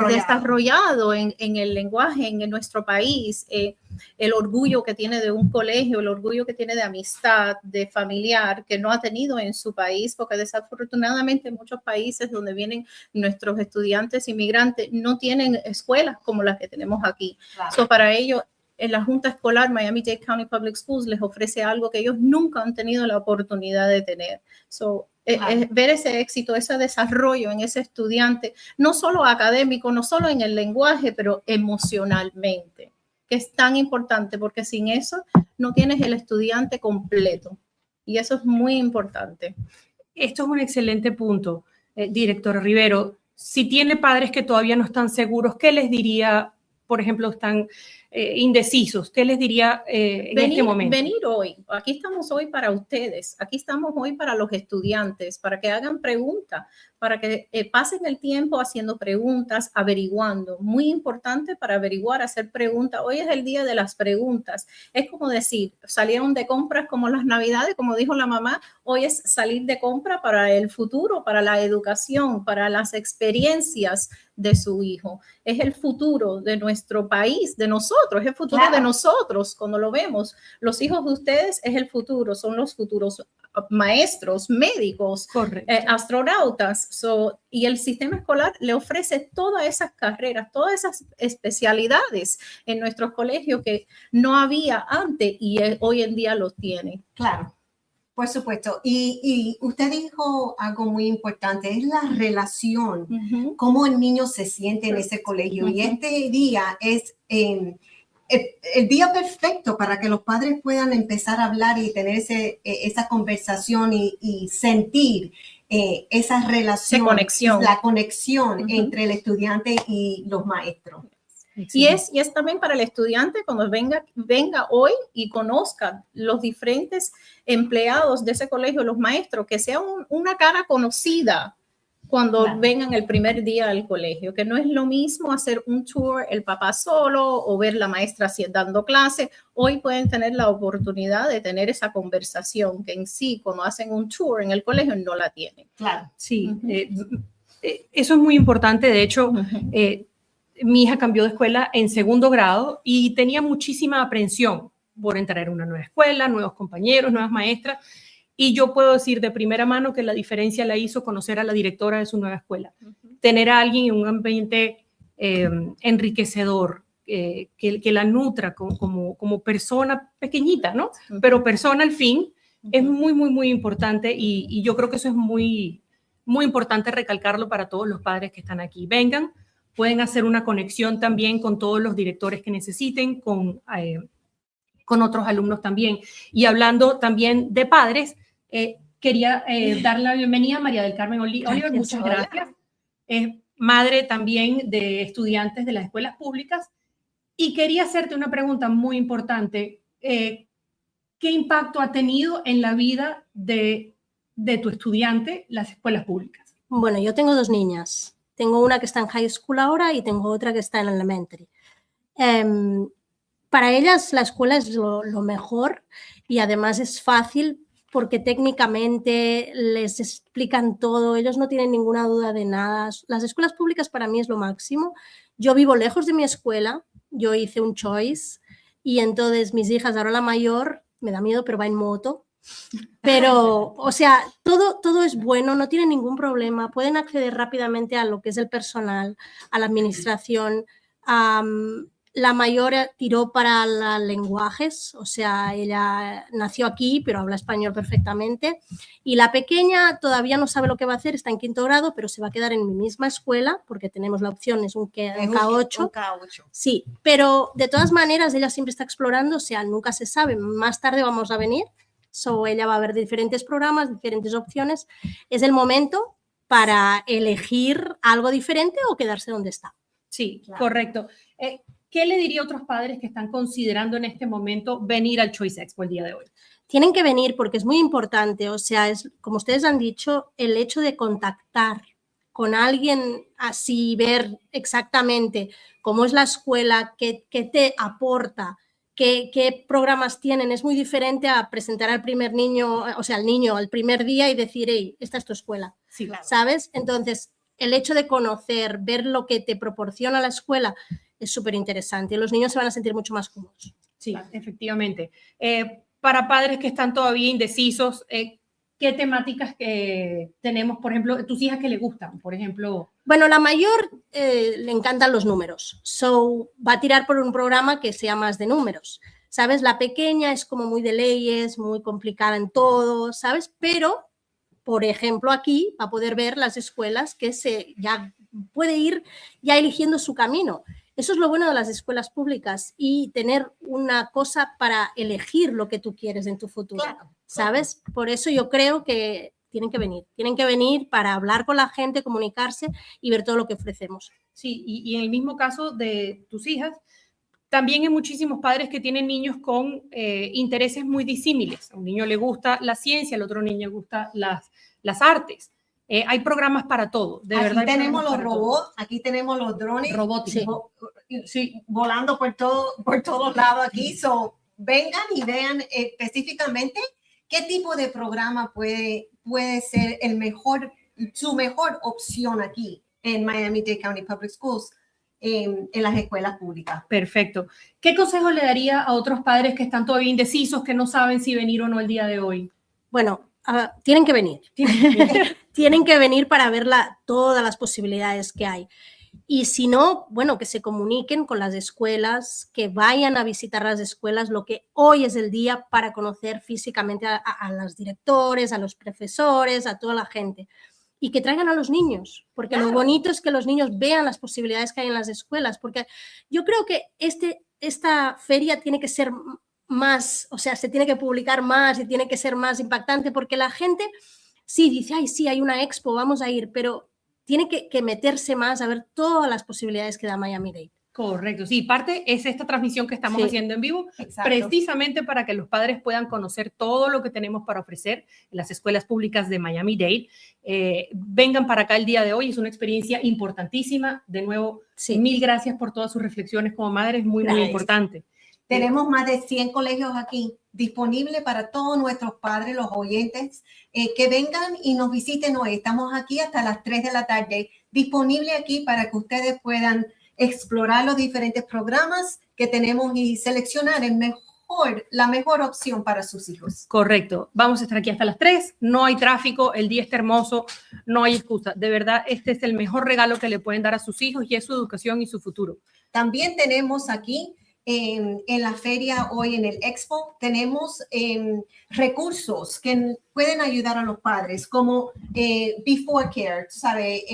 desarrollado en el lenguaje en nuestro país, el orgullo que tiene de un colegio, el orgullo que tiene de amistad, de familiar, que no ha tenido en su país, porque desafortunadamente en muchos países donde vienen nuestros estudiantes inmigrantes no tienen escuelas como las que tenemos aquí. Claro. So, para ellos, en la Junta Escolar Miami-Dade County Public Schools les ofrece algo que ellos nunca han tenido la oportunidad de tener. So, ver ese éxito, ese desarrollo en ese estudiante, no solo académico, no solo en el lenguaje, pero emocionalmente, que es tan importante, porque sin eso no tienes el estudiante completo. Y eso es muy importante. Esto es un excelente punto, directora Rivero. Si tiene padres que todavía no están seguros, ¿qué les diría? Por ejemplo, están indecisos. ¿Qué les diría en este momento? Venir hoy. Aquí estamos hoy para ustedes. Aquí estamos hoy para los estudiantes, para que hagan preguntas, para que pasen el tiempo haciendo preguntas, averiguando. Muy importante para averiguar, hacer preguntas. Hoy es el día de las preguntas. Es como decir, salieron de compras como las Navidades, como dijo la mamá. Hoy es salir de compra para el futuro, para la educación, para las experiencias de su hijo. Es el futuro de nuestro país, de nosotros, es el futuro de nosotros cuando lo vemos. Los hijos de ustedes es el futuro, son los futuros maestros, médicos, astronautas. Y el sistema escolar le ofrece todas esas carreras, todas esas especialidades en nuestros colegios que no había antes y hoy en día los tiene. Claro. Por supuesto. Y usted dijo algo muy importante, es la relación, cómo el niño se siente en ese colegio. Y este día es el día perfecto para que los padres puedan empezar a hablar y tener esa conversación y sentir esa relación, la conexión entre el estudiante y los maestros. Y es también para el estudiante cuando venga hoy y conozca los diferentes empleados de ese colegio, los maestros, que sea una cara conocida cuando vengan el primer día al colegio, que no es lo mismo hacer un tour el papá solo o ver la maestra dando clase. Hoy pueden tener la oportunidad de tener esa conversación que en sí, cuando hacen un tour en el colegio, no la tienen. Claro. Sí, eso es muy importante. De hecho, mi hija cambió de escuela en segundo grado y tenía muchísima aprensión por entrar en una nueva escuela, nuevos compañeros, nuevas maestras. Y yo puedo decir de primera mano que la diferencia la hizo conocer a la directora de su nueva escuela. Tener a alguien en un ambiente enriquecedor, que la nutra como persona pequeñita, ¿no? Pero persona al fin, es muy, muy, muy importante y yo creo que eso es muy, muy importante recalcarlo para todos los padres que están aquí. Vengan, pueden hacer una conexión también con todos los directores que necesiten, con otros alumnos también. Y hablando también de padres, quería dar la bienvenida a María del Carmen Oliver, muchas gracias. Es madre también de estudiantes de las escuelas públicas y quería hacerte una pregunta muy importante. ¿Qué impacto ha tenido en la vida de tu estudiante las escuelas públicas? Bueno, yo tengo 2 niñas. Tengo una que está en high school ahora y tengo otra que está en elementary. Para ellas la escuela es lo mejor y además es fácil porque técnicamente les explican todo, ellos no tienen ninguna duda de nada. Las escuelas públicas para mí es lo máximo. Yo vivo lejos de mi escuela, yo hice un choice y entonces mis hijas, ahora la mayor, me da miedo, pero va en moto. Pero, o sea, todo es bueno, no tienen ningún problema, pueden acceder rápidamente a lo que es el personal, a la administración. La mayor tiró para los lenguajes, o sea, ella nació aquí, pero habla español perfectamente. Y la pequeña todavía no sabe lo que va a hacer, está en 5º grado, pero se va a quedar en mi misma escuela, porque tenemos la opción, es un K8. Un K8. Sí, pero de todas maneras ella siempre está explorando, o sea, nunca se sabe. Más tarde vamos a venir, ella va a ver diferentes programas, diferentes opciones. Es el momento para elegir algo diferente o quedarse donde está. Sí, claro. Correcto. ¿Qué le diría a otros padres que están considerando en este momento venir al Choice Expo el día de hoy? Tienen que venir porque es muy importante, o sea, es, como ustedes han dicho, el hecho de contactar con alguien así, ver exactamente cómo es la escuela, qué te aporta, qué programas tienen, es muy diferente a presentar al primer niño, o sea, al niño al primer día y decir, hey, esta es tu escuela, sí, claro. ¿Sabes? Entonces, el hecho de conocer, ver lo que te proporciona la escuela es súper interesante y los niños se van a sentir mucho más cómodos. Sí, efectivamente. Para padres que están todavía indecisos, ¿qué temáticas tenemos, por ejemplo, tus hijas que le gustan, por ejemplo? Bueno, la mayor le encantan los números, va a tirar por un programa que sea más de números, ¿sabes? La pequeña es como muy de leyes, muy complicada en todo, ¿sabes? Pero, por ejemplo, aquí va a poder ver las escuelas que ya puede ir ya eligiendo su camino. Eso es lo bueno de las escuelas públicas y tener una cosa para elegir lo que tú quieres en tu futuro, claro, ¿sabes? Claro. Por eso yo creo que tienen que venir para hablar con la gente, comunicarse y ver todo lo que ofrecemos. Sí, y en el mismo caso de tus hijas, también hay muchísimos padres que tienen niños con intereses muy disímiles. A un niño le gusta la ciencia, al otro niño le gusta las artes. Hay programas para todo, de aquí verdad. Aquí tenemos los robots, aquí tenemos los drones robóticos. Sí, volando por todos lados aquí. So, vengan y vean específicamente qué tipo de programa puede ser su mejor opción aquí en Miami-Dade County Public Schools, en las escuelas públicas. Perfecto. ¿Qué consejo le daría a otros padres que están todavía indecisos, que no saben si venir o no el día de hoy? Bueno, tienen que venir. Tienen que venir para ver todas las posibilidades que hay. Y si no, bueno, que se comuniquen con las escuelas, que vayan a visitar las escuelas, lo que hoy es el día para conocer físicamente a los directores, a los profesores, a toda la gente. Y que traigan a los niños, porque claro, lo bonito es que los niños vean las posibilidades que hay en las escuelas, porque yo creo que esta feria tiene que ser más, o sea, se tiene que publicar más y tiene que ser más impactante, porque la gente sí dice, ay, sí, hay una expo, vamos a ir, pero tiene que meterse más a ver todas las posibilidades que da Miami-Dade. Correcto, sí, parte es esta transmisión que estamos haciendo en vivo, exacto, precisamente para que los padres puedan conocer todo lo que tenemos para ofrecer en las escuelas públicas de Miami-Dade. Vengan para acá el día de hoy, es una experiencia importantísima. De nuevo, mil gracias por todas sus reflexiones como madre, es muy, muy importante. Tenemos más de 100 colegios aquí disponibles para todos nuestros padres, los oyentes, que vengan y nos visiten hoy. Estamos aquí hasta las 3 de la tarde, disponible aquí para que ustedes puedan explorar los diferentes programas que tenemos y seleccionar el mejor la mejor opción para sus hijos. Correcto. Vamos a estar aquí hasta las 3. No hay tráfico, el día está hermoso, no hay excusa. De verdad, este es el mejor regalo que le pueden dar a sus hijos y es su educación y su futuro. También tenemos aquí en la feria hoy en el Expo, tenemos recursos que pueden ayudar a los padres, como Before Care, ¿sabe?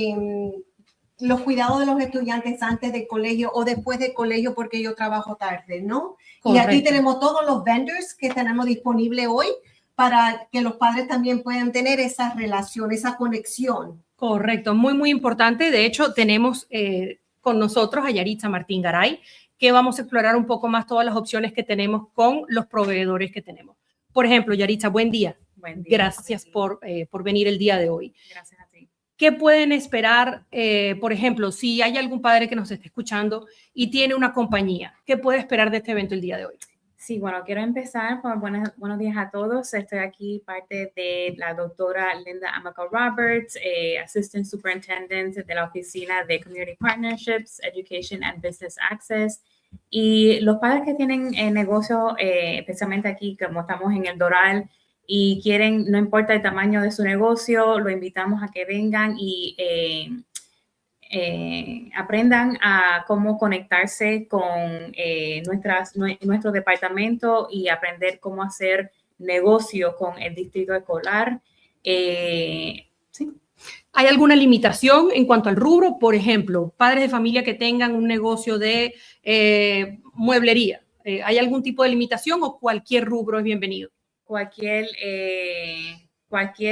Los cuidados de los estudiantes antes del colegio o después del colegio porque yo trabajo tarde, ¿no? Correcto. Y aquí tenemos todos los vendors que tenemos disponibles hoy para que los padres también puedan tener esa relación, esa conexión. Correcto, muy, muy importante. De hecho, tenemos con nosotros a Yaritza Martín Garay, que vamos a explorar un poco más todas las opciones que tenemos con los proveedores que tenemos. Por ejemplo, Yaritza, buen día. Buen día. Gracias por venir el día de hoy. Gracias a ti. ¿Qué pueden esperar, por ejemplo, si hay algún padre que nos esté escuchando y tiene una compañía? ¿Qué puede esperar de este evento el día de hoy? Sí, bueno, quiero empezar por buenos días a todos. Estoy aquí parte de la doctora Linda Amaco Roberts, Assistant Superintendent de la Oficina de Community Partnerships, Education and Business Access. Y los padres que tienen negocio, especialmente aquí, como estamos en el Doral, y quieren, no importa el tamaño de su negocio, lo invitamos a que vengan y aprendan a cómo conectarse con nuestro departamento y aprender cómo hacer negocio con el distrito escolar. Sí. ¿Hay alguna limitación en cuanto al rubro? Por ejemplo, padres de familia que tengan un negocio de mueblería. ¿Hay algún tipo de limitación o cualquier rubro es bienvenido? Cualquier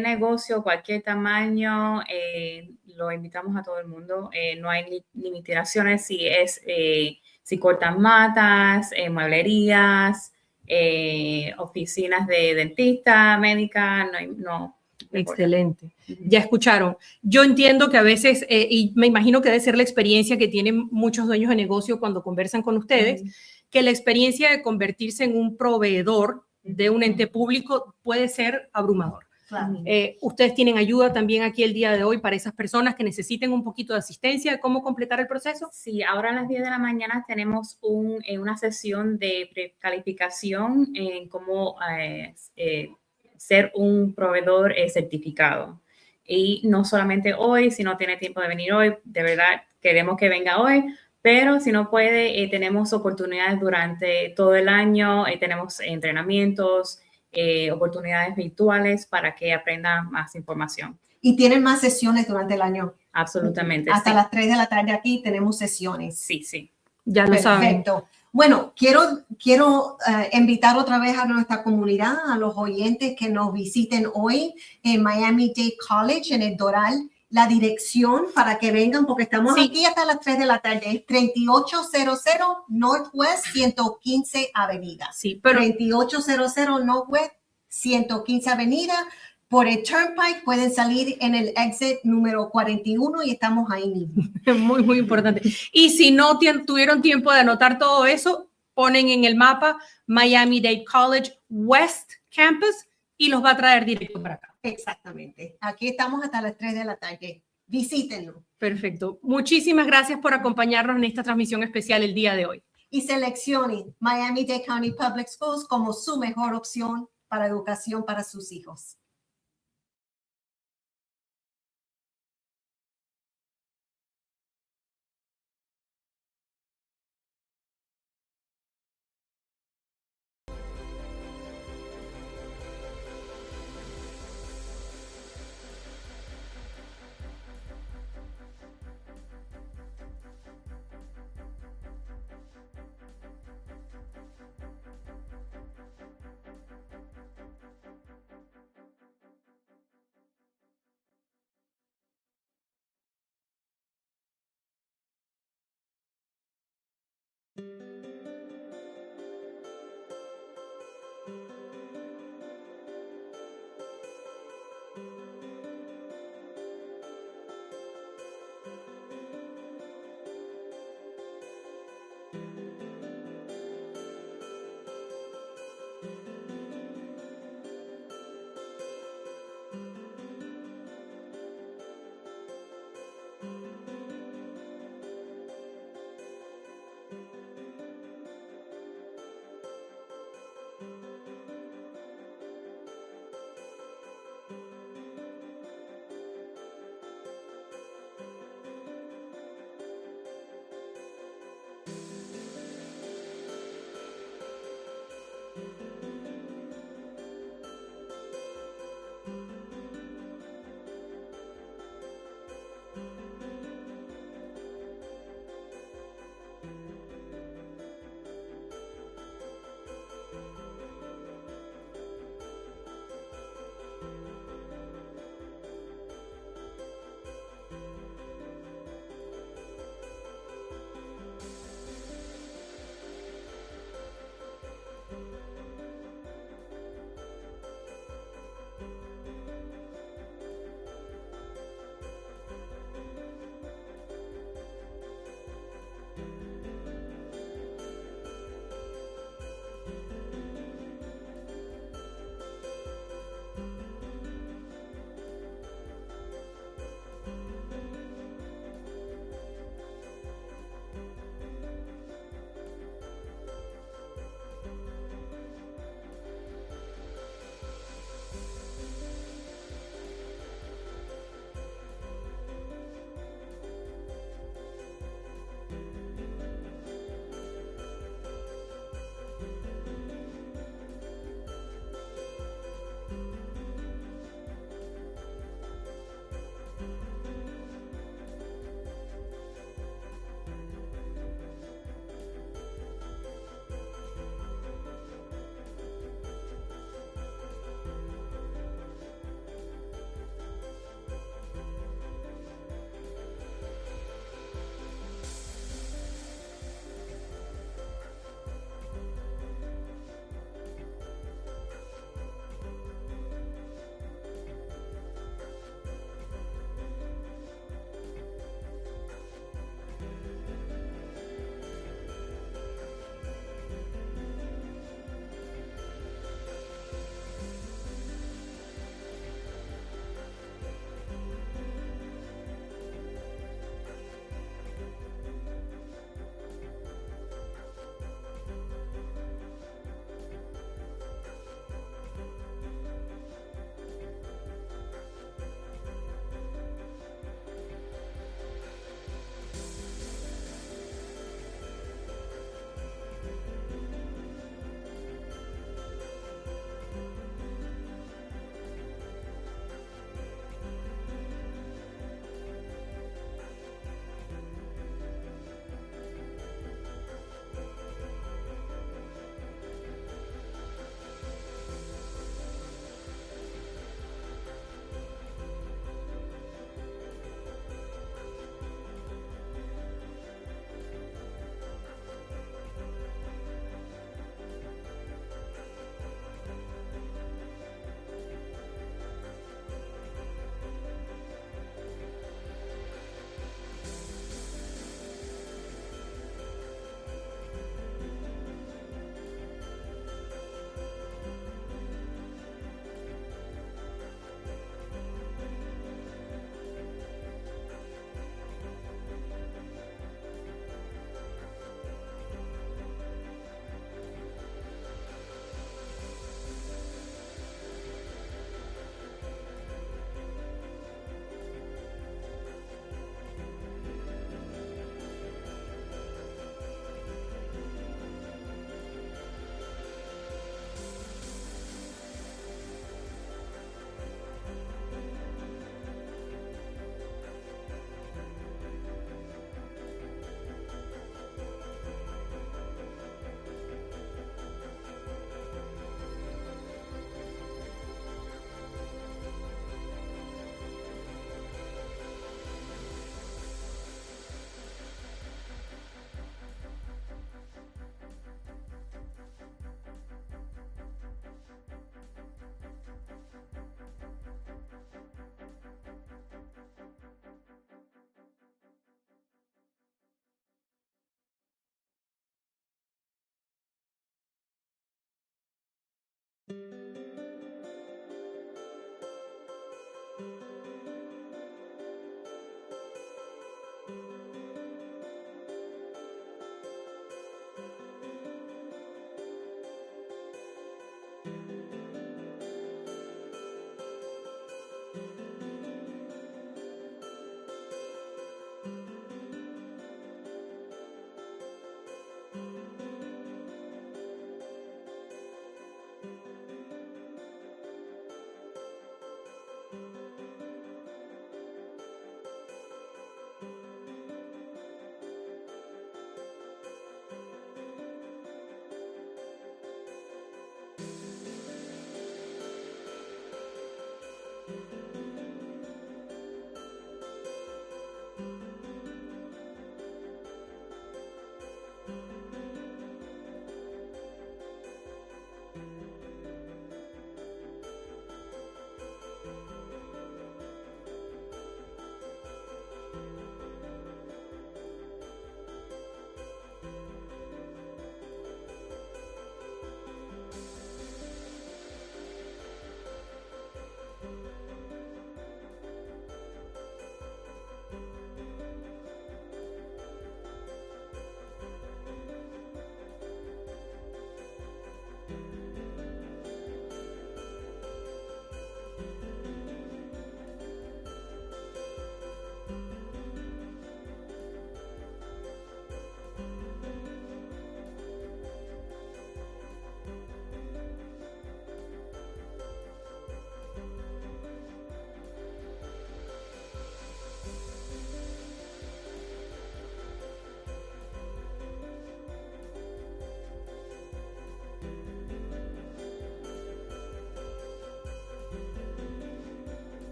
negocio, cualquier tamaño, lo invitamos a todo el mundo. No hay limitaciones si cortan matas, mueblerías, oficinas de dentista, médica, no. Excelente. Ya escucharon. Yo entiendo que a veces, y me imagino que debe ser la experiencia que tienen muchos dueños de negocio cuando conversan con ustedes, que la experiencia de convertirse en un proveedor de un ente público puede ser abrumador. Claro. Ustedes tienen ayuda también aquí el día de hoy para esas personas que necesiten un poquito de asistencia de cómo completar el proceso. Sí, ahora a las 10 de la mañana tenemos una sesión de precalificación en cómo ser un proveedor certificado. Y no solamente hoy, si no tiene tiempo de venir hoy, de verdad queremos que venga hoy, pero si no puede, tenemos oportunidades durante todo el año, tenemos entrenamientos, oportunidades virtuales para que aprenda más información. Y tienen más sesiones durante el año. Absolutamente. Hasta sí. las 3 de la tarde aquí tenemos sesiones. Sí, sí. Ya lo saben. Perfecto. Bueno, quiero invitar otra vez a nuestra comunidad, a los oyentes que nos visiten hoy en Miami-Dade College, en el Doral, la dirección para que vengan, porque estamos aquí hasta las 3 de la tarde. Es 3800 Northwest 115 Avenida. Sí, pero 3800 Northwest 115 Avenida. Por el Turnpike pueden salir en el exit número 41 y estamos ahí mismo. muy, muy importante. Y si no tuvieron tiempo de anotar todo eso, ponen en el mapa Miami-Dade College West Campus y los va a traer directo para acá. Exactamente. Aquí estamos hasta las 3 de la tarde. Visítenlo. Perfecto. Muchísimas gracias por acompañarnos en esta transmisión especial el día de hoy. Y seleccionen Miami-Dade County Public Schools como su mejor opción para educación para sus hijos.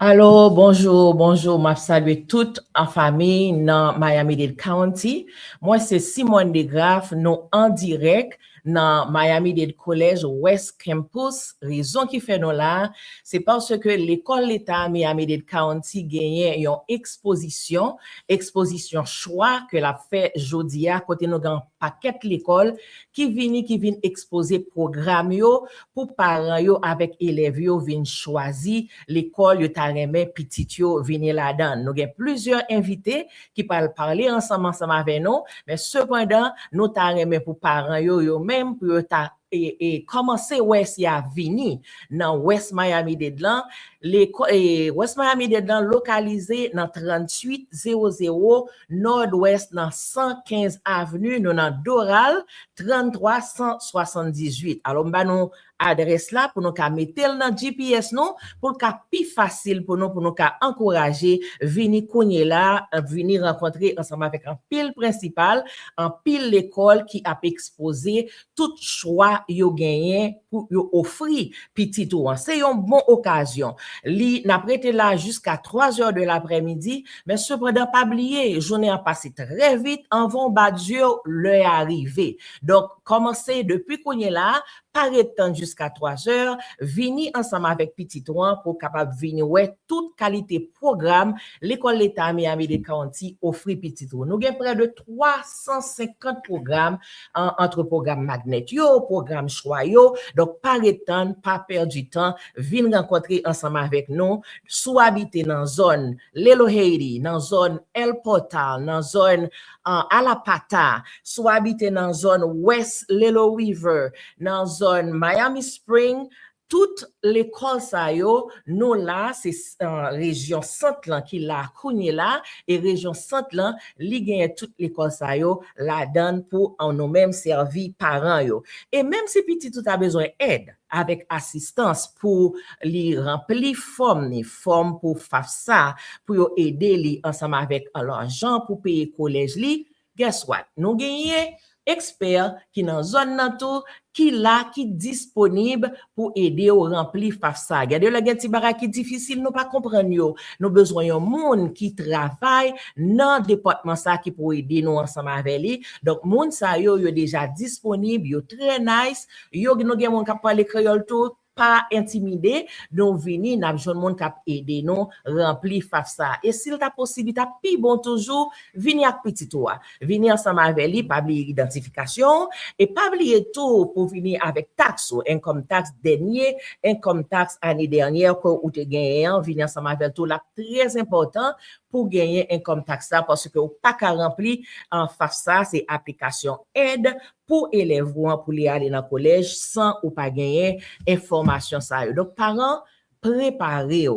Alors, bonjour, m'a salué toute en famille dans Miami-Dade County. Moi, c'est Simone Degraff, nous en direct dans Miami-Dade College West Campus. Raison qui fait nous là, c'est parce que l'école l'État Miami-Dade County gagne une exposition choix que la fait jodi à côté nous un paquet l'école qui vient exposer programme yo pour parents yo avec élèves yo vinn choisir l'école yo ta remet petit yo venir là-dedans. Nous avons plusieurs invités qui parler ensemble avec nous, mais cependant nous ta remet pour parents yo même pour ta et commencer West ya vini dans West Miami-Dade là West Miami-Dade là localisé dans 3800 Nord-Ouest dans 115 avenue nous dans Doral 3378. Alors bah nous adresse là pour nous mettre dans GPS nous pour qu'a plus facile pour nous qu'a encourager venir connaître là venir rencontrer ensemble avec un pile principal un pile l'école qui a exposé tout choix yo gagné pour yo offrir petit tout. C'est une bonne occasion. Li n'a prêté là jusqu'à 3h de l'après-midi, mais cependant pas oublier, journée a passé très vite, en vont bas Dieu l'heure arrivé. Donc commencez depuis qu'on est là, pas temps jusqu'à 3h, venir ensemble avec petit Ouan pour capable venir ouais toute qualité programme l'école l'État Miami-Dade County offre petit Ouan. Nous avons près de 350 programmes entre programmes magnet yo, programme choix yo. Donc pas temps, pas perdre du temps, venir rencontrer ensemble avec nous, soit habiter dans zone Lelo Haiti, dans zone El Portal, dans zone Alapata, soit habiter dans zone West Lelo River, dans zone Miami Spring, toute l'école ça yo, nous là, c'est région centre qui la kounye là, et région centre là, li gagne toute l'école ça yo, la donne pour nous même servi parents yo. Et même si petit tout a besoin d'aide, avec assistance pour li remplir forme pour faire ça, pour aider li ensemble avec l'argent pour payer collège li, guess what? Nous gagnons expert qui dans zone nan tout qui disponible pour aider au remplir faire ça. Gade la gen ti bagay qui difficile nous pas comprendre yo. Nous besoin yon monde qui travaille dans département ça qui pour aider nous ensemble avec lui. Donc monde ça yo déjà disponible, yo très nice. Yo nou gen monde qui parler créole tout pas intimidé, nous venir n'a besoin de monde qui aider nous remplir faire ça. Et s'il ta possibilité pi bon toujours venir avec petit toi, venir ensemble avec lui, pas oublier identification et pas oublier tout pour venir avec taxe income tax dernier, income tax année dernière que ou te gagné, venir ensemble avec tout là très important pour gagner income tax ça parce que pas qu'à remplir en face ça c'est application aide pour élèves pour les aller dans collège sans ou pas gagner information ça. Donc parents préparez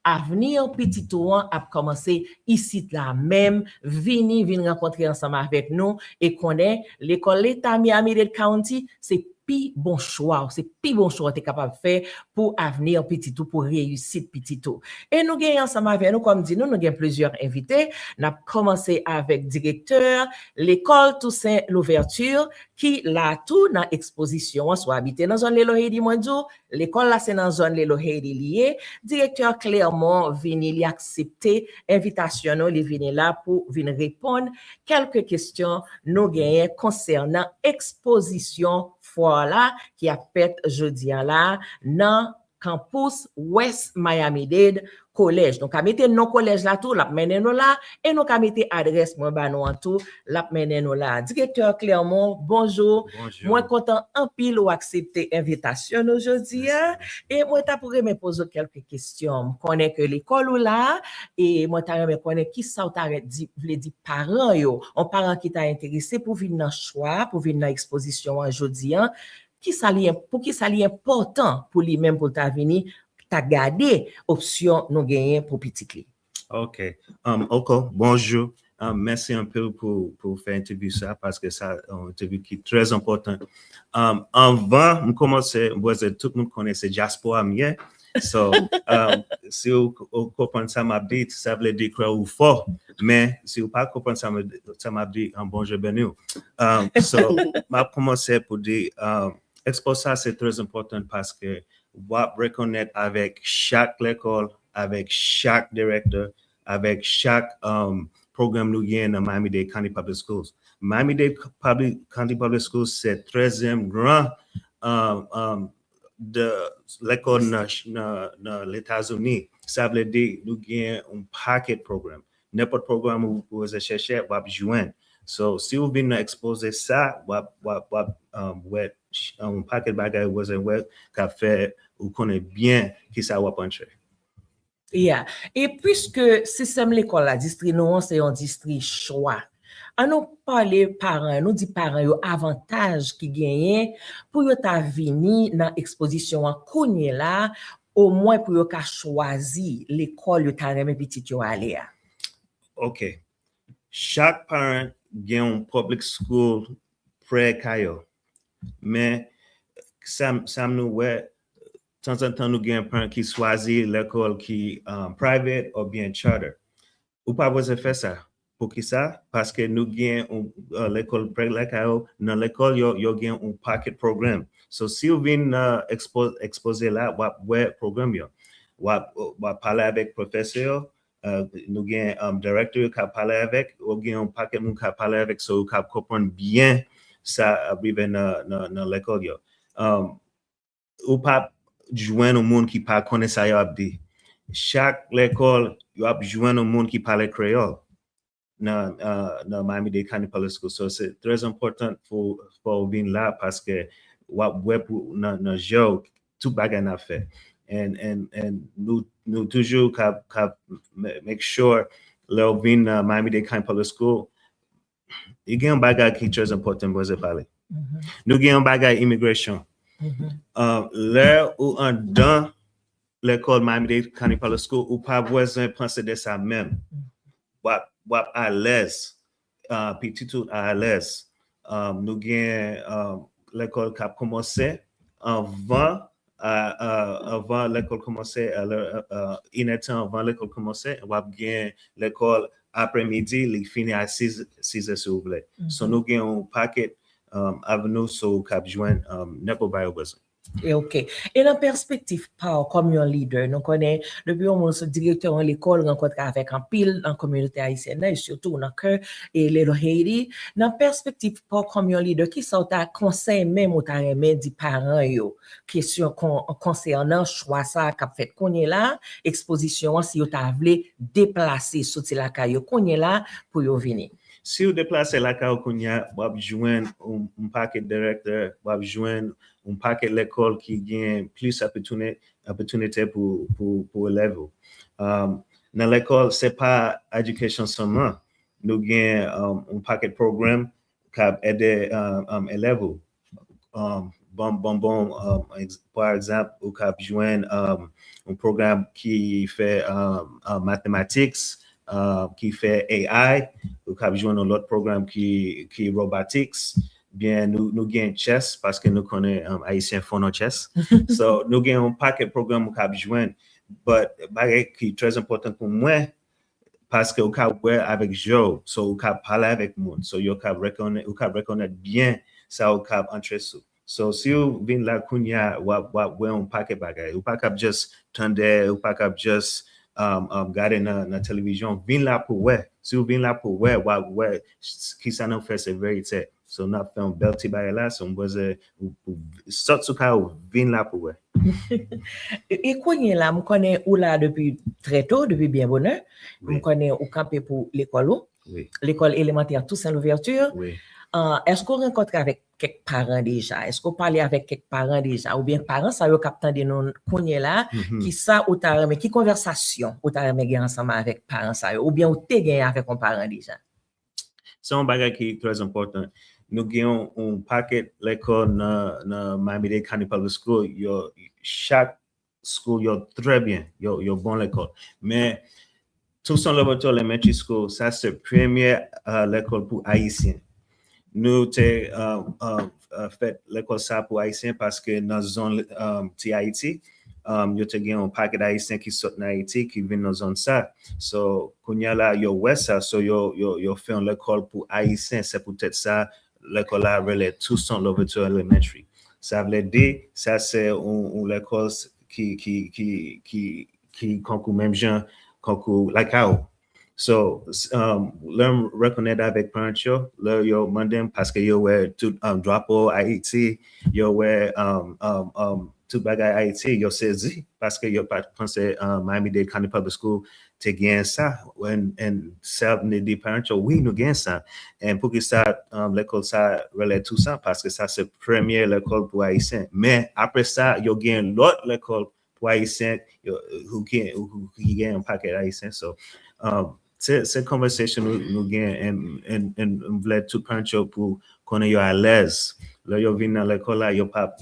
avenir petit Ouan a commencé ici là même venir rencontrer ensemble avec nous et connaît l'école l'État Miami-Dade County c'est pi bon choix t'es capable de faire pour avenir petit tout pour réussir petit tout. Et nous gagnons ensemble avec nous comme dit nous avons plusieurs invités. Nous avons commencé avec directeur l'école Toussaint l'ouverture qui là tout dans exposition soit habité dans zone Lelo Haiti mondio l'école là c'est dans zone Lelo Haiti lié directeur clairement vini li accepter invitation nous li vini là pour venir répondre quelques questions nous gagnent concernant exposition foire là qui a fait jeudi là dans campus West Miami-Dade collège. Donc, à mettre nos collèges là tout, la mener nous là, et nous à mettre adresse moi ba nous en tout, la mener nous là. Directeur Clermont, bonjour. Moi content en pile ou accepter invitation aujourd'hui et moi t'a pour me poser quelques questions. Connais que l'école ou là et moi t'a me connais qui ça t'a dit veut dire parents yo, on parent qui t'a intéressé pour venir dans choix, pour venir dans exposition aujourd'hui. Pour qui ça li important pour lui-même pour ta venir ta garder option nous gagner pour petit li. OK. OK, bonjour. Merci un peu pour faire interview ça parce que ça une interview qui est très important. Avant de commencer, tout le monde connaissait diaspora mien. So, si vous comprenez ça m'a dit, ça veut dire que vous fort, mais si vous pas comprenez ça m'a dit un bonjour bienvenue. So, m'a commencé pour dire Expo ça c'est très important parce que on va reconnaître avec chaque école, avec chaque directeur, avec chaque programme nous gagne dans Miami-Dade County Public Schools. Miami-Dade County Public Schools c'est 13e grand de l'école dans les États-Unis. Ça veut dire nous gagne un paquet de programmes. N'importe programme où vous cherchez, vous pouvez joindre. So, si vous venez exposer ça, un paquet de bagages qu'a fait, vous connaissez bien qui ça va pencher. Yeah. Et puisque système l'école la district nous c'est un district choix. On nous parler parents, nous dit parents yo avantage qui gagne pour yo ta vini dans exposition en connait là au moins pour yo ka choisi l'école yo ta remen petit yo aller. OK. Chaque parent gagne un public school près kayo. Mais ça nous ouais temps en temps nous gagne un parent qui choisit l'école qui private ou bien charter. Ou pas besoin faire ça. Pour qui ça? Parce que nous gagnons l'école près kayo dans l'école yo gagne un paquet programme. So si vous venez exposer là ouais programme yo. Va parler avec professeur nous gagnons directeur qui parler avec ou gagnons un paquet moun qui parler avec so qui comprendre bien ça arrive dans l'école yo. Ou pas joindre un monde qui pas connaît ça yo dit. Chaque l'école yo a joindre un monde qui parle créole. Dans Miami-Dade County Public School. So c'est très important pour venir là parce que dans jour tout bagage n'a fait. And nous toujours make sure là vin Miami-Dade County Public School. Il y a un bagage qui est très important pour parler. Nous avons un bagage immigration. Là où en dans l'école Miami-Dade County Public School, ou pas besoin de penser de ça même. Wap à l'aise, petit tout à l'aise. Nous avons l'école qui a commencé avant l'école commencer, avant l'école commencer, on va bien l'école après-midi, il finit à 6 heures s'il vous plaît. So nous avons un paquet avenue sur cap joindre n'importe quoi besoin. Et OK. Et dans perspective par comme un leader, nous connaît depuis on ce directeur en l'école rencontre avec un pile en communauté haïtienne et surtout dans cœur et les Haiti. Dans perspective par comme un leader qui sont à conseil même au taremé dit parents yo question concernant choix ça qu'a fait connait là exposition si yo t'a voulu déplacer sorti la caillou connait là pour yo venir. Si vous déplacez la caillou connait, vous avez joindre un paquet directeur, vous avez joindre un paquet l'école qui gagne plus opportunité pour élèves. Dans l'école, c'est pas éducation seulement. Nous gagnons un paquet de programmes qui aident élèves. Par exemple, vous pouvez joindre un programme qui fait mathématiques, qui fait AI. Vous pouvez joindre un autre programme qui est robotics. Bien, nous gagnons chess parce que nous connaissons Haïtien Phono Chess. So, nous gagnons un paquet de programmes qui joignent. But, ce qui est très important pour moi, parce que ou ka wè avec Joe, so ou ka parler avec moun, so yo ka reconnaître bien ça ou ka entrer sous. So si ou vin la kounya wè un paquet bagay, ou pa kap just tande, ou pa kap just gade na télévision, vin la pou wè. Si ou vin la pou wè ki sa nan fè se verite. So not fait un bel ti bagay la, so mboze sot sou ka ou vin la pou wè. Et konye la, m konnen ou la depuis très tôt, depuis bien bonne heure. M konnen ou campé pour l'école ou, l'école élémentaire Toussaint l'ouverture. Est-ce qu'on rencontre avec quelques parents déjà? Est-ce qu'on parle avec quelques parents déjà? Ou bien parents, ça yo captant de non konye la, qui ça ou ta remè, qui conversation ou ta remè gen ensemble avec parents ça yo, ou bien ou te gen avec un parent déjà? C'est un bagay qui est très important. Nous gagnons un paquet l'école na Miami-Dade County Public School. Chaque school yo très bien, yo bon l'école. Mais Toussaint Louverture Elementary School, ça c'est première l'école pour haïtiens. Nous t'ai fait l'école ça pour haïtiens parce que dans zone ti Haïti, yo te gen un paquet d'haïtiens qui sortent dans Haïti qui viennent dans zone ça. So kounya la yo west ça, so yo fait une l'école pour haïtiens, c'est peut-être ça l'école là relais Toussaint Louverture Elementary. Ça veut dire ça c'est une l'école qui concourt même gens concours like how. So l'homme reconnaît avec parents là yo mandem parce que yo were tout drapeau Haïti, yo were tout bagay Haïti, yo saisi parce que yo pas pensé Miami-Dade County Public School te gain ça and ça ne dit parents oui nous gain ça et pour que ça l'école ça relève tout ça parce que ça c'est première l'école pour haïtiens, mais après ça yo gain l'autre l'école pour haïtiens who gain un paquet haïtien. So cette conversation nous gain and voulait tout parents pour qu'on est à l'aise. Là yo vinn dans l'école là yo pas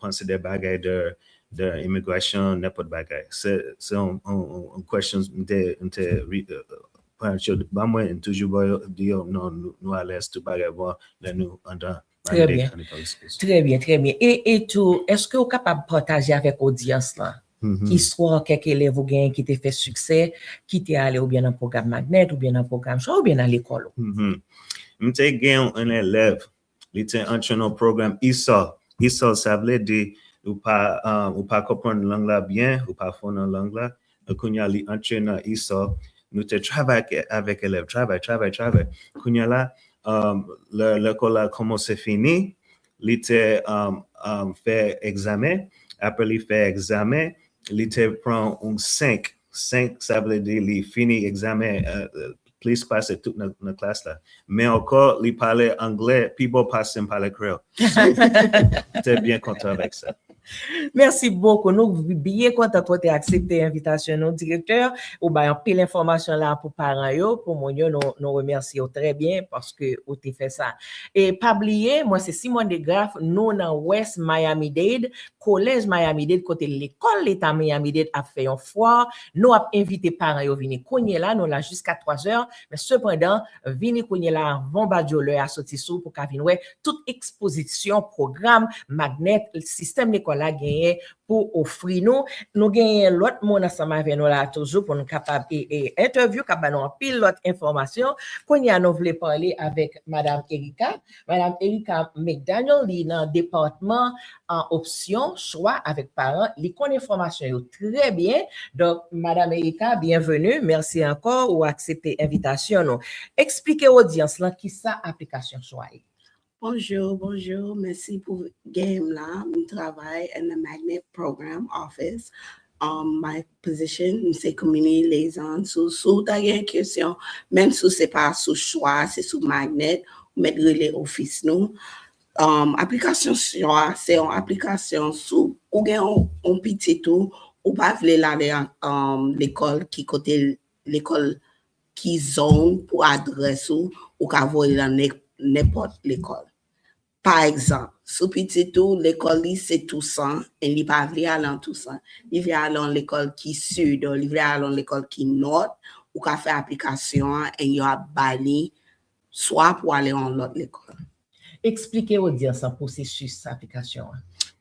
penser des bagages de immigration n'importe bagage. C'est un question de parents ba moi toujours dire non nous à l'aise tout bagage bon là nous en Très bien. Très bien, très bien. Et tout, est-ce que vous êtes capable de partager avec l'audience là? Histoire quelques élèves ou gain qui te fait succès, qui t'est allé ou bien dans le programme Magnet, ou bien dans le programme choix, ou bien dans l'école? M'te gain un élève, il était entré dans le programme ISOL. ISOL, ça veut dire ou pas comprendre langue là bien, ou pas faire dans langue là. Quand il est entré dans ISOL, nous te travaillons avec élèves, travail. Quand il là, l'école a commencé fini, il était fait examen. Après il fait examen, il te prend un 5. 5, ça veut dire il finit examen, plus passer toute notre classe là. Mais encore, il parlait anglais, people passe par le créole. J'étais bien content avec ça. Merci beaucoup. Nous bien content que tu aies accepté l'invitation non directeur ou ben pile l'information là pour parents yo pour mon yo nous remercions très bien parce que vous t'ai fait ça. Et pas oublier, moi c'est Simon Degraff, nous dans West Miami-Dade, collège Miami-Dade côté l'école l'état Miami-Dade a fait un foire, nous a invité parents yo venir cogner là, nous là jusqu'à 3h, mais cependant venir cogner là avant badjoleur à sortir sous pour qu'a venir toute exposition, programme, magnet, le système l'école là gagné pour offrir nous gagner l'autre monde ensemble avec nous là toujours pour nous capable et interview capable nous pile l'autre information qu'on y a nous voulait parler avec madame Erika McDaniel li dans département en option choix avec parents li connaît information très bien donc madame Erika bienvenue merci encore ou accepter invitation nous expliquer audience là qui ça application choix. Bonjour. Merci pour game là. Je travaille in the Magnet Program Office. My position, c'est community liaison. Sous ta question, même si c'est pas sous choix, c'est sous Magnet, mettre les office nous. Application choix, c'est une application sous ou gain un petit tout ou pas vle aller l'école qui côté l'école qui zone pour adresse ou ka voyer dans n'importe l'école. Par exemple, sous petit tout, l'école c'est Toussaint, et il pas aller à Toussaint. Il vient aller l'école qui sud, il vient aller l'école qui nord, ou qu'a fait application, et il y a bali, soit pour aller en l'autre l'école. Expliquez au dire ça processus application.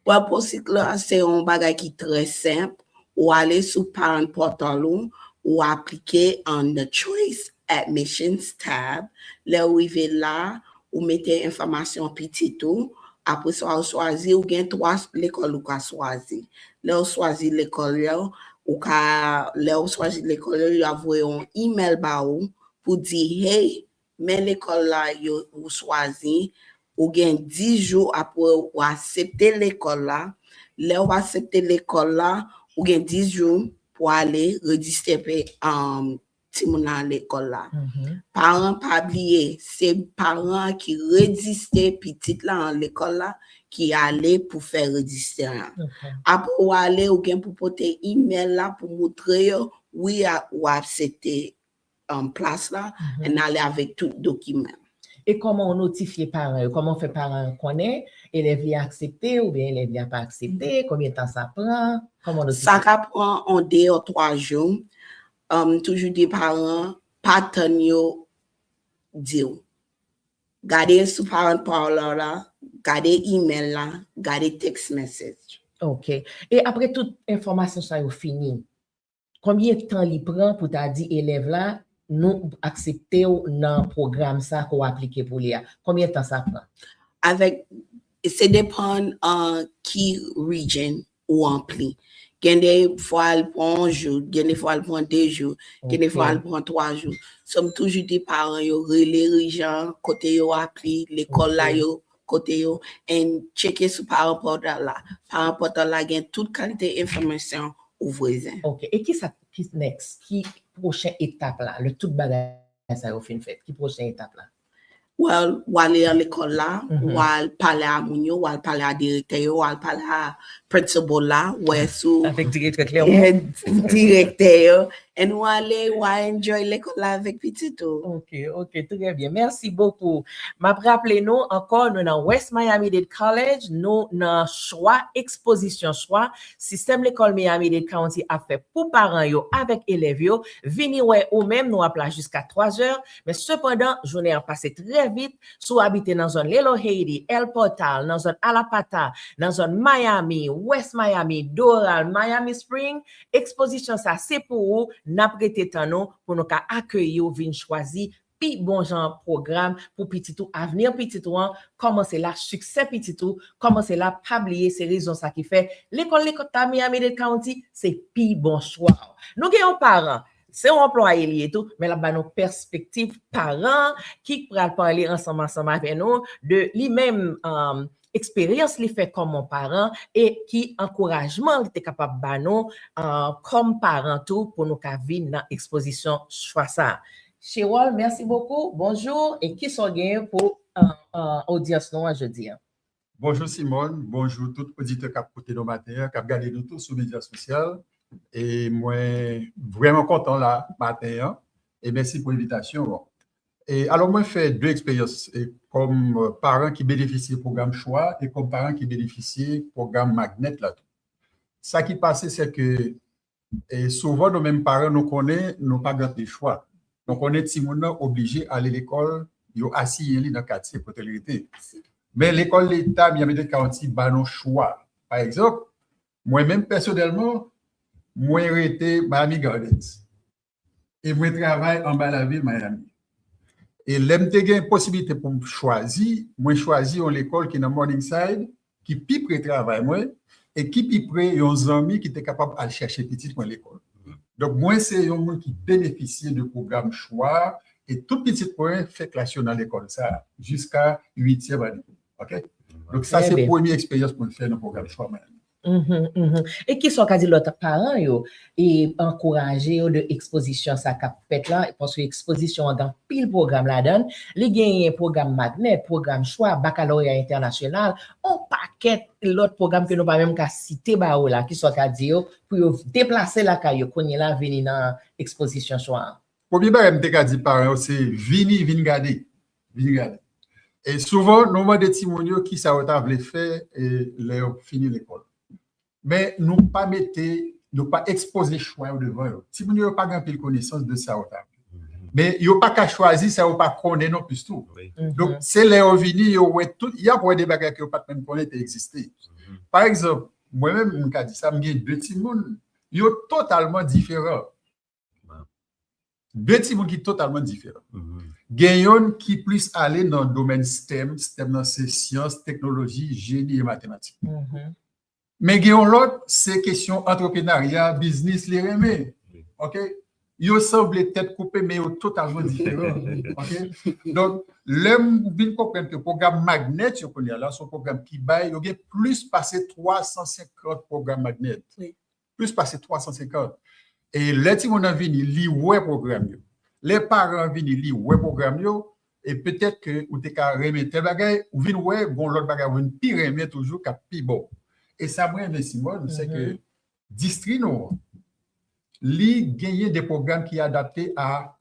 Pour le processus, c'est un bagage qui est très simple, ou aller sur parent portal, ou appliquer en the Choice Admissions tab. Là, où il là, ou mettez information petit tout. Après ça, vous choisissez ou gain 3 l'école ou choisir. Là, vous choisissez l'école ou là, vous choisissez l'école, vous envoyez un email pour dire, hey, mais l'école là, vous choisissez, ou gain 10 jours après, ou accepter l'école là. Là, vous acceptez l'école là, ou gain 10 jours pour aller registrer à l'école là. Parents pas oublier, c'est parents qui registrent petit là en l'école là qui allaient pour faire registrer. Après ou aller ou bien pour porter email là pour montrer oui ou accepter en place là et aller avec tout document. Et comment on notifie parents? Comment on fait parents connaître? Élève a accepté ou bien élève n'a pas accepté? Combien de temps ça prend? Comment on notifie? Ça prend en 2 ou 3 jours. Toujours des parents pas tenir dire. Gardez sous parent parler là, gardez email là, gardez text message. OK. Et après toute information ça est fini, combien de temps il prend pour t'a dit élève là nous accepter dans programme ça qu'on appliquer pour lui? Combien de temps ça prend? Avec ça dépend qui region ou ampli. Il y a des fois elle prend un jour, il y a des fois elle prend 2 jours, il y a des fois elle prend 3 jours. Somme toujours des parents yo les gens côté yo appli l'école là yo côté yo et checker sur parent portal là. Parent portal là gain toute qualité information au voisin. OK. Et qui next? Qui prochaine étape là? Le tout bagage ça au fin fait. Qui prochaine étape là? Well, ou aller à l'école là, ou aller parler à Mounio, ou aller parler à directeur, ou aller parler à principal là, ou sous avec directeur clairement. Directeur, et ou aller enjoy l'école là avec petit tout. OK, très bien. Merci beaucoup. M'a rappelé nous encore nous dans West Miami-Dade College, nous dans choix exposition choix système l'école Miami-Dade County a fait pour parents yo avec élèves yo, venir ouais ou même nous appelons jusqu'à 3 heures, mais cependant journée a passé très vite, soit habiter dans zone Lelo Haiti, El Portal, dans zone Alapata, dans zone Miami, West Miami, Doral, Miami Spring, exposition ça c'est pour vous, n'a prêté temps nous pour nous accueillir venir choisir puis bon genre programme pour petit tout avenir petit tout comment c'est là succès petit tout comment c'est là pas oublier ces raisons ça qui fait l'école Miami-Dade County c'est puis bon choix nous gagnons parents c'est un employé lié tout, mais là, nos perspectives parents qui pourraient parler ensemble avec nous de lui-même expérience li fait comme mon parent et qui encouragement était capable de nous comme parents tout pour nous venir dans exposition choix ça. Cheryl, merci beaucoup. Bonjour et qui sont gagnés pour audience nous aujourd'hui. Bonjour Simone, bonjour tout auditeur qui a écouté nos matins, qui a regardé nous tous sur les médias sociaux. Et moi, vraiment content là, matin, et merci pour l'invitation. Et alors, moi, je fais 2 expériences, comme parent qui bénéficie du programme choix et comme parent qui bénéficie du programme magnet là. Ça qui passe, c'est que souvent, nos mêmes parents nous connaissent, nous pas de choix. Donc, on est obligé à aller à l'école, ils ont assis dans le quartier pour télérité. Mais l'école l'État, Miami-Dade County, bah nos choix. Par exemple, moi-même, personnellement, moi, j'ai été Miami Gardens. Et moi, je travaille en bas de la ville Miami. Et j'ai une possibilité pour me choisir. Moi, je choisis l'école qui est dans Morningside, qui est plus près de travail, moi, et qui est plus près de amis qui étaient capables d'aller chercher petit pour l'école. Donc, moi, c'est un monde qui bénéficie du programme choix. Et tout petit point fait classe dans l'école, ça, jusqu'à 8e année. OK? Donc, ça, c'est la première expérience pour faire dans le programme choix Miami. Et qui sont quasi l'autre parents yo et encourager de exposition ça qu'a fait là parce que exposition dans pile programme là-dedans les gagne programme magnet programme choix baccalauréat international on paquet l'autre programme que nous pas même qu'à citer ba là qui sont qu'a dire pour déplacer la caillou connait là venir dans exposition choix premier bagage me qu'a dit parents c'est vini garder et souvent nous demande des timonio qui ça autant veut faire et leur fini l'école. Mais nous pas exposer choix devant eux. Si vous n'avez pas de connaissance de ça, mais il n'y a pas qu'à choisir, ça ne pas connaître non plus tout. Donc, c'est les revenus, il y a des bagages qui n'ont pas même connaître exister. Par exemple, moi-même, je dis ça, j'ai 2 petits mondes, ils sont totalement différents. Deux petits monde qui totalement différents. Gayon qui plus aller dans le domaine STEM c'est sciences, technologie, génie et mathématiques. Mais gayon l'autre, c'est question entrepreneuriat, business, les remè. OK? Ils semblent tête coupée, mais ils totalement différents. OK? Donc, l'homme vient comprendre que le programme Magnet, son programme qui baille, il y a plus passé 350 programmes Magnet. Plus passé 350. Et les petits gens viennent lire le programme. Les parents viennent lire le programme. Et peut-être que vous avez remettre des bagages, ou viennent voir l'autre bagage, vous pire remettre toujours qu'à plus bon. Et ça, moi, Simone, c'est que district nous, li gagner des programmes qui sont adaptés à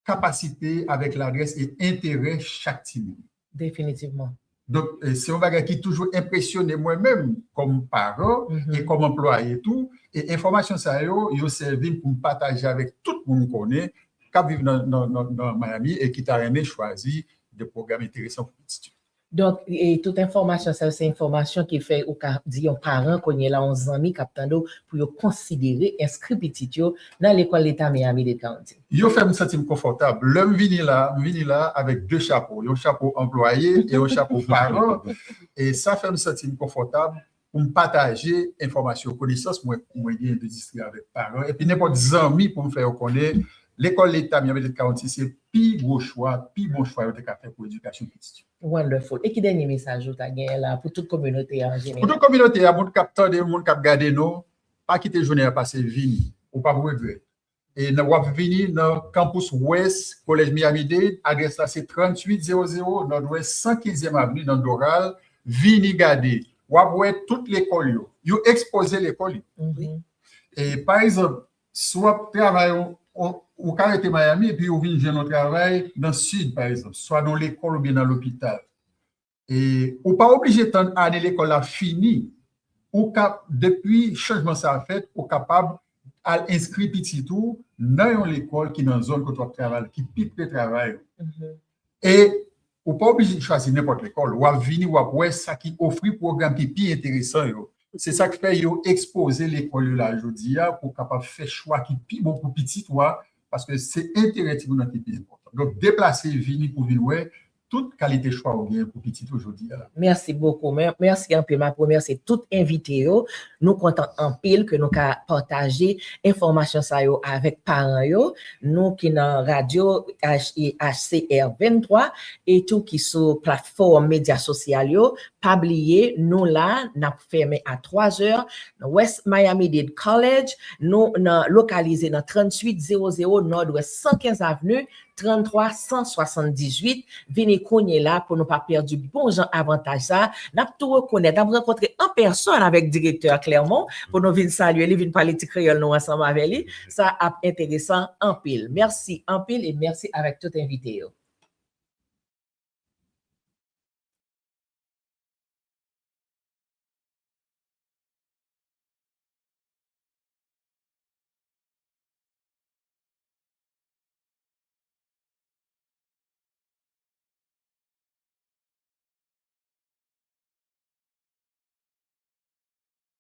capacité avec l'adresse et intérêt chaque team. Définitivement. Donc, c'est un bagage qui toujours impressionné moi-même comme parent et comme employé et tout. Et information ça yo servi pour partager avec tout le monde qu'on connaît, qui vit dans Miami et qui t'a aimé choisir des programmes intéressants pour l'étude. Donc, et toute information, ça, c'est information qui fait ou dit un parent qu'on est là, 11 amis, captando, pour considérer inscrit petit yo dans l'école d'État Miami-Dade County. Yo fait me sentir confortable. L'homme vini là avec deux chapeaux, un chapeau employé et un chapeau parent. Et ça fait me sentir confortable pour me partager information, connaissance, moyen de district avec parents. Et puis n'importe amis pour me faire connaître l'école d'État Miami-Dade County, c'est plus gros choix, plus bon choix de faire pour l'éducation petite. Wonderful. Et qui dernier message tu as gagné là pour toute communauté en général? Pour toute communauté, il y a monde capteur de monde cap garder nous, pas quitter journée à passer vini ou pas regret. Et nous avons venu dans campus ouest collège Miami-Dade, adresse là c'est 3800 nord-ouest 115e avenue dans Doral, vini garder. Ou avoir toute l'école yo exposer l'école. Et par exemple, soit travail ou caractère Miami et puis vous venez faire travail dans le sud par exemple, soit dans l'école ou bien dans l'hôpital. Et ou pas obligé d'attendre année l'école a fini ou depuis changement ça a fait ou capable à inscrire petit tout dans l'école qui dans zone que tu travailles qui pipe le travail. Et ou pas obligé de choisir n'importe l'école ou à venir ou à voir ça qui offre programme qui plus intéressant yo. C'est ça qui fait yo exposer l'école là aujourd'hui pour capable faire choix qui plus bon pour petit toi parce que c'est intérêt qui est plus important. Donc déplacer venir pour venir toute qualité choix ou bien pour petit aujourd'hui. Merci beaucoup. Merci en pile. Ma première, c'est tout invité. Nous comptons en pile que nous avons partagé information ça avec parents yo. Nous qui dans radio HCR 23 et tout qui sur plateforme médias sociaux pas oublier nous là n'a fermé à 3h West Miami-Dade College nous localisé dans 3800 Nord-Ouest 115 avenue 33 178 venez cogner là pour ne pas perdre du bon genre avantage ça n'a tout reconnaître n'a rencontré en personne avec directeur Clermont pour nous venir saluer lui venir parler petit créole nous ensemble avec lui ça a intéressant en pile merci en pile et merci avec tout invité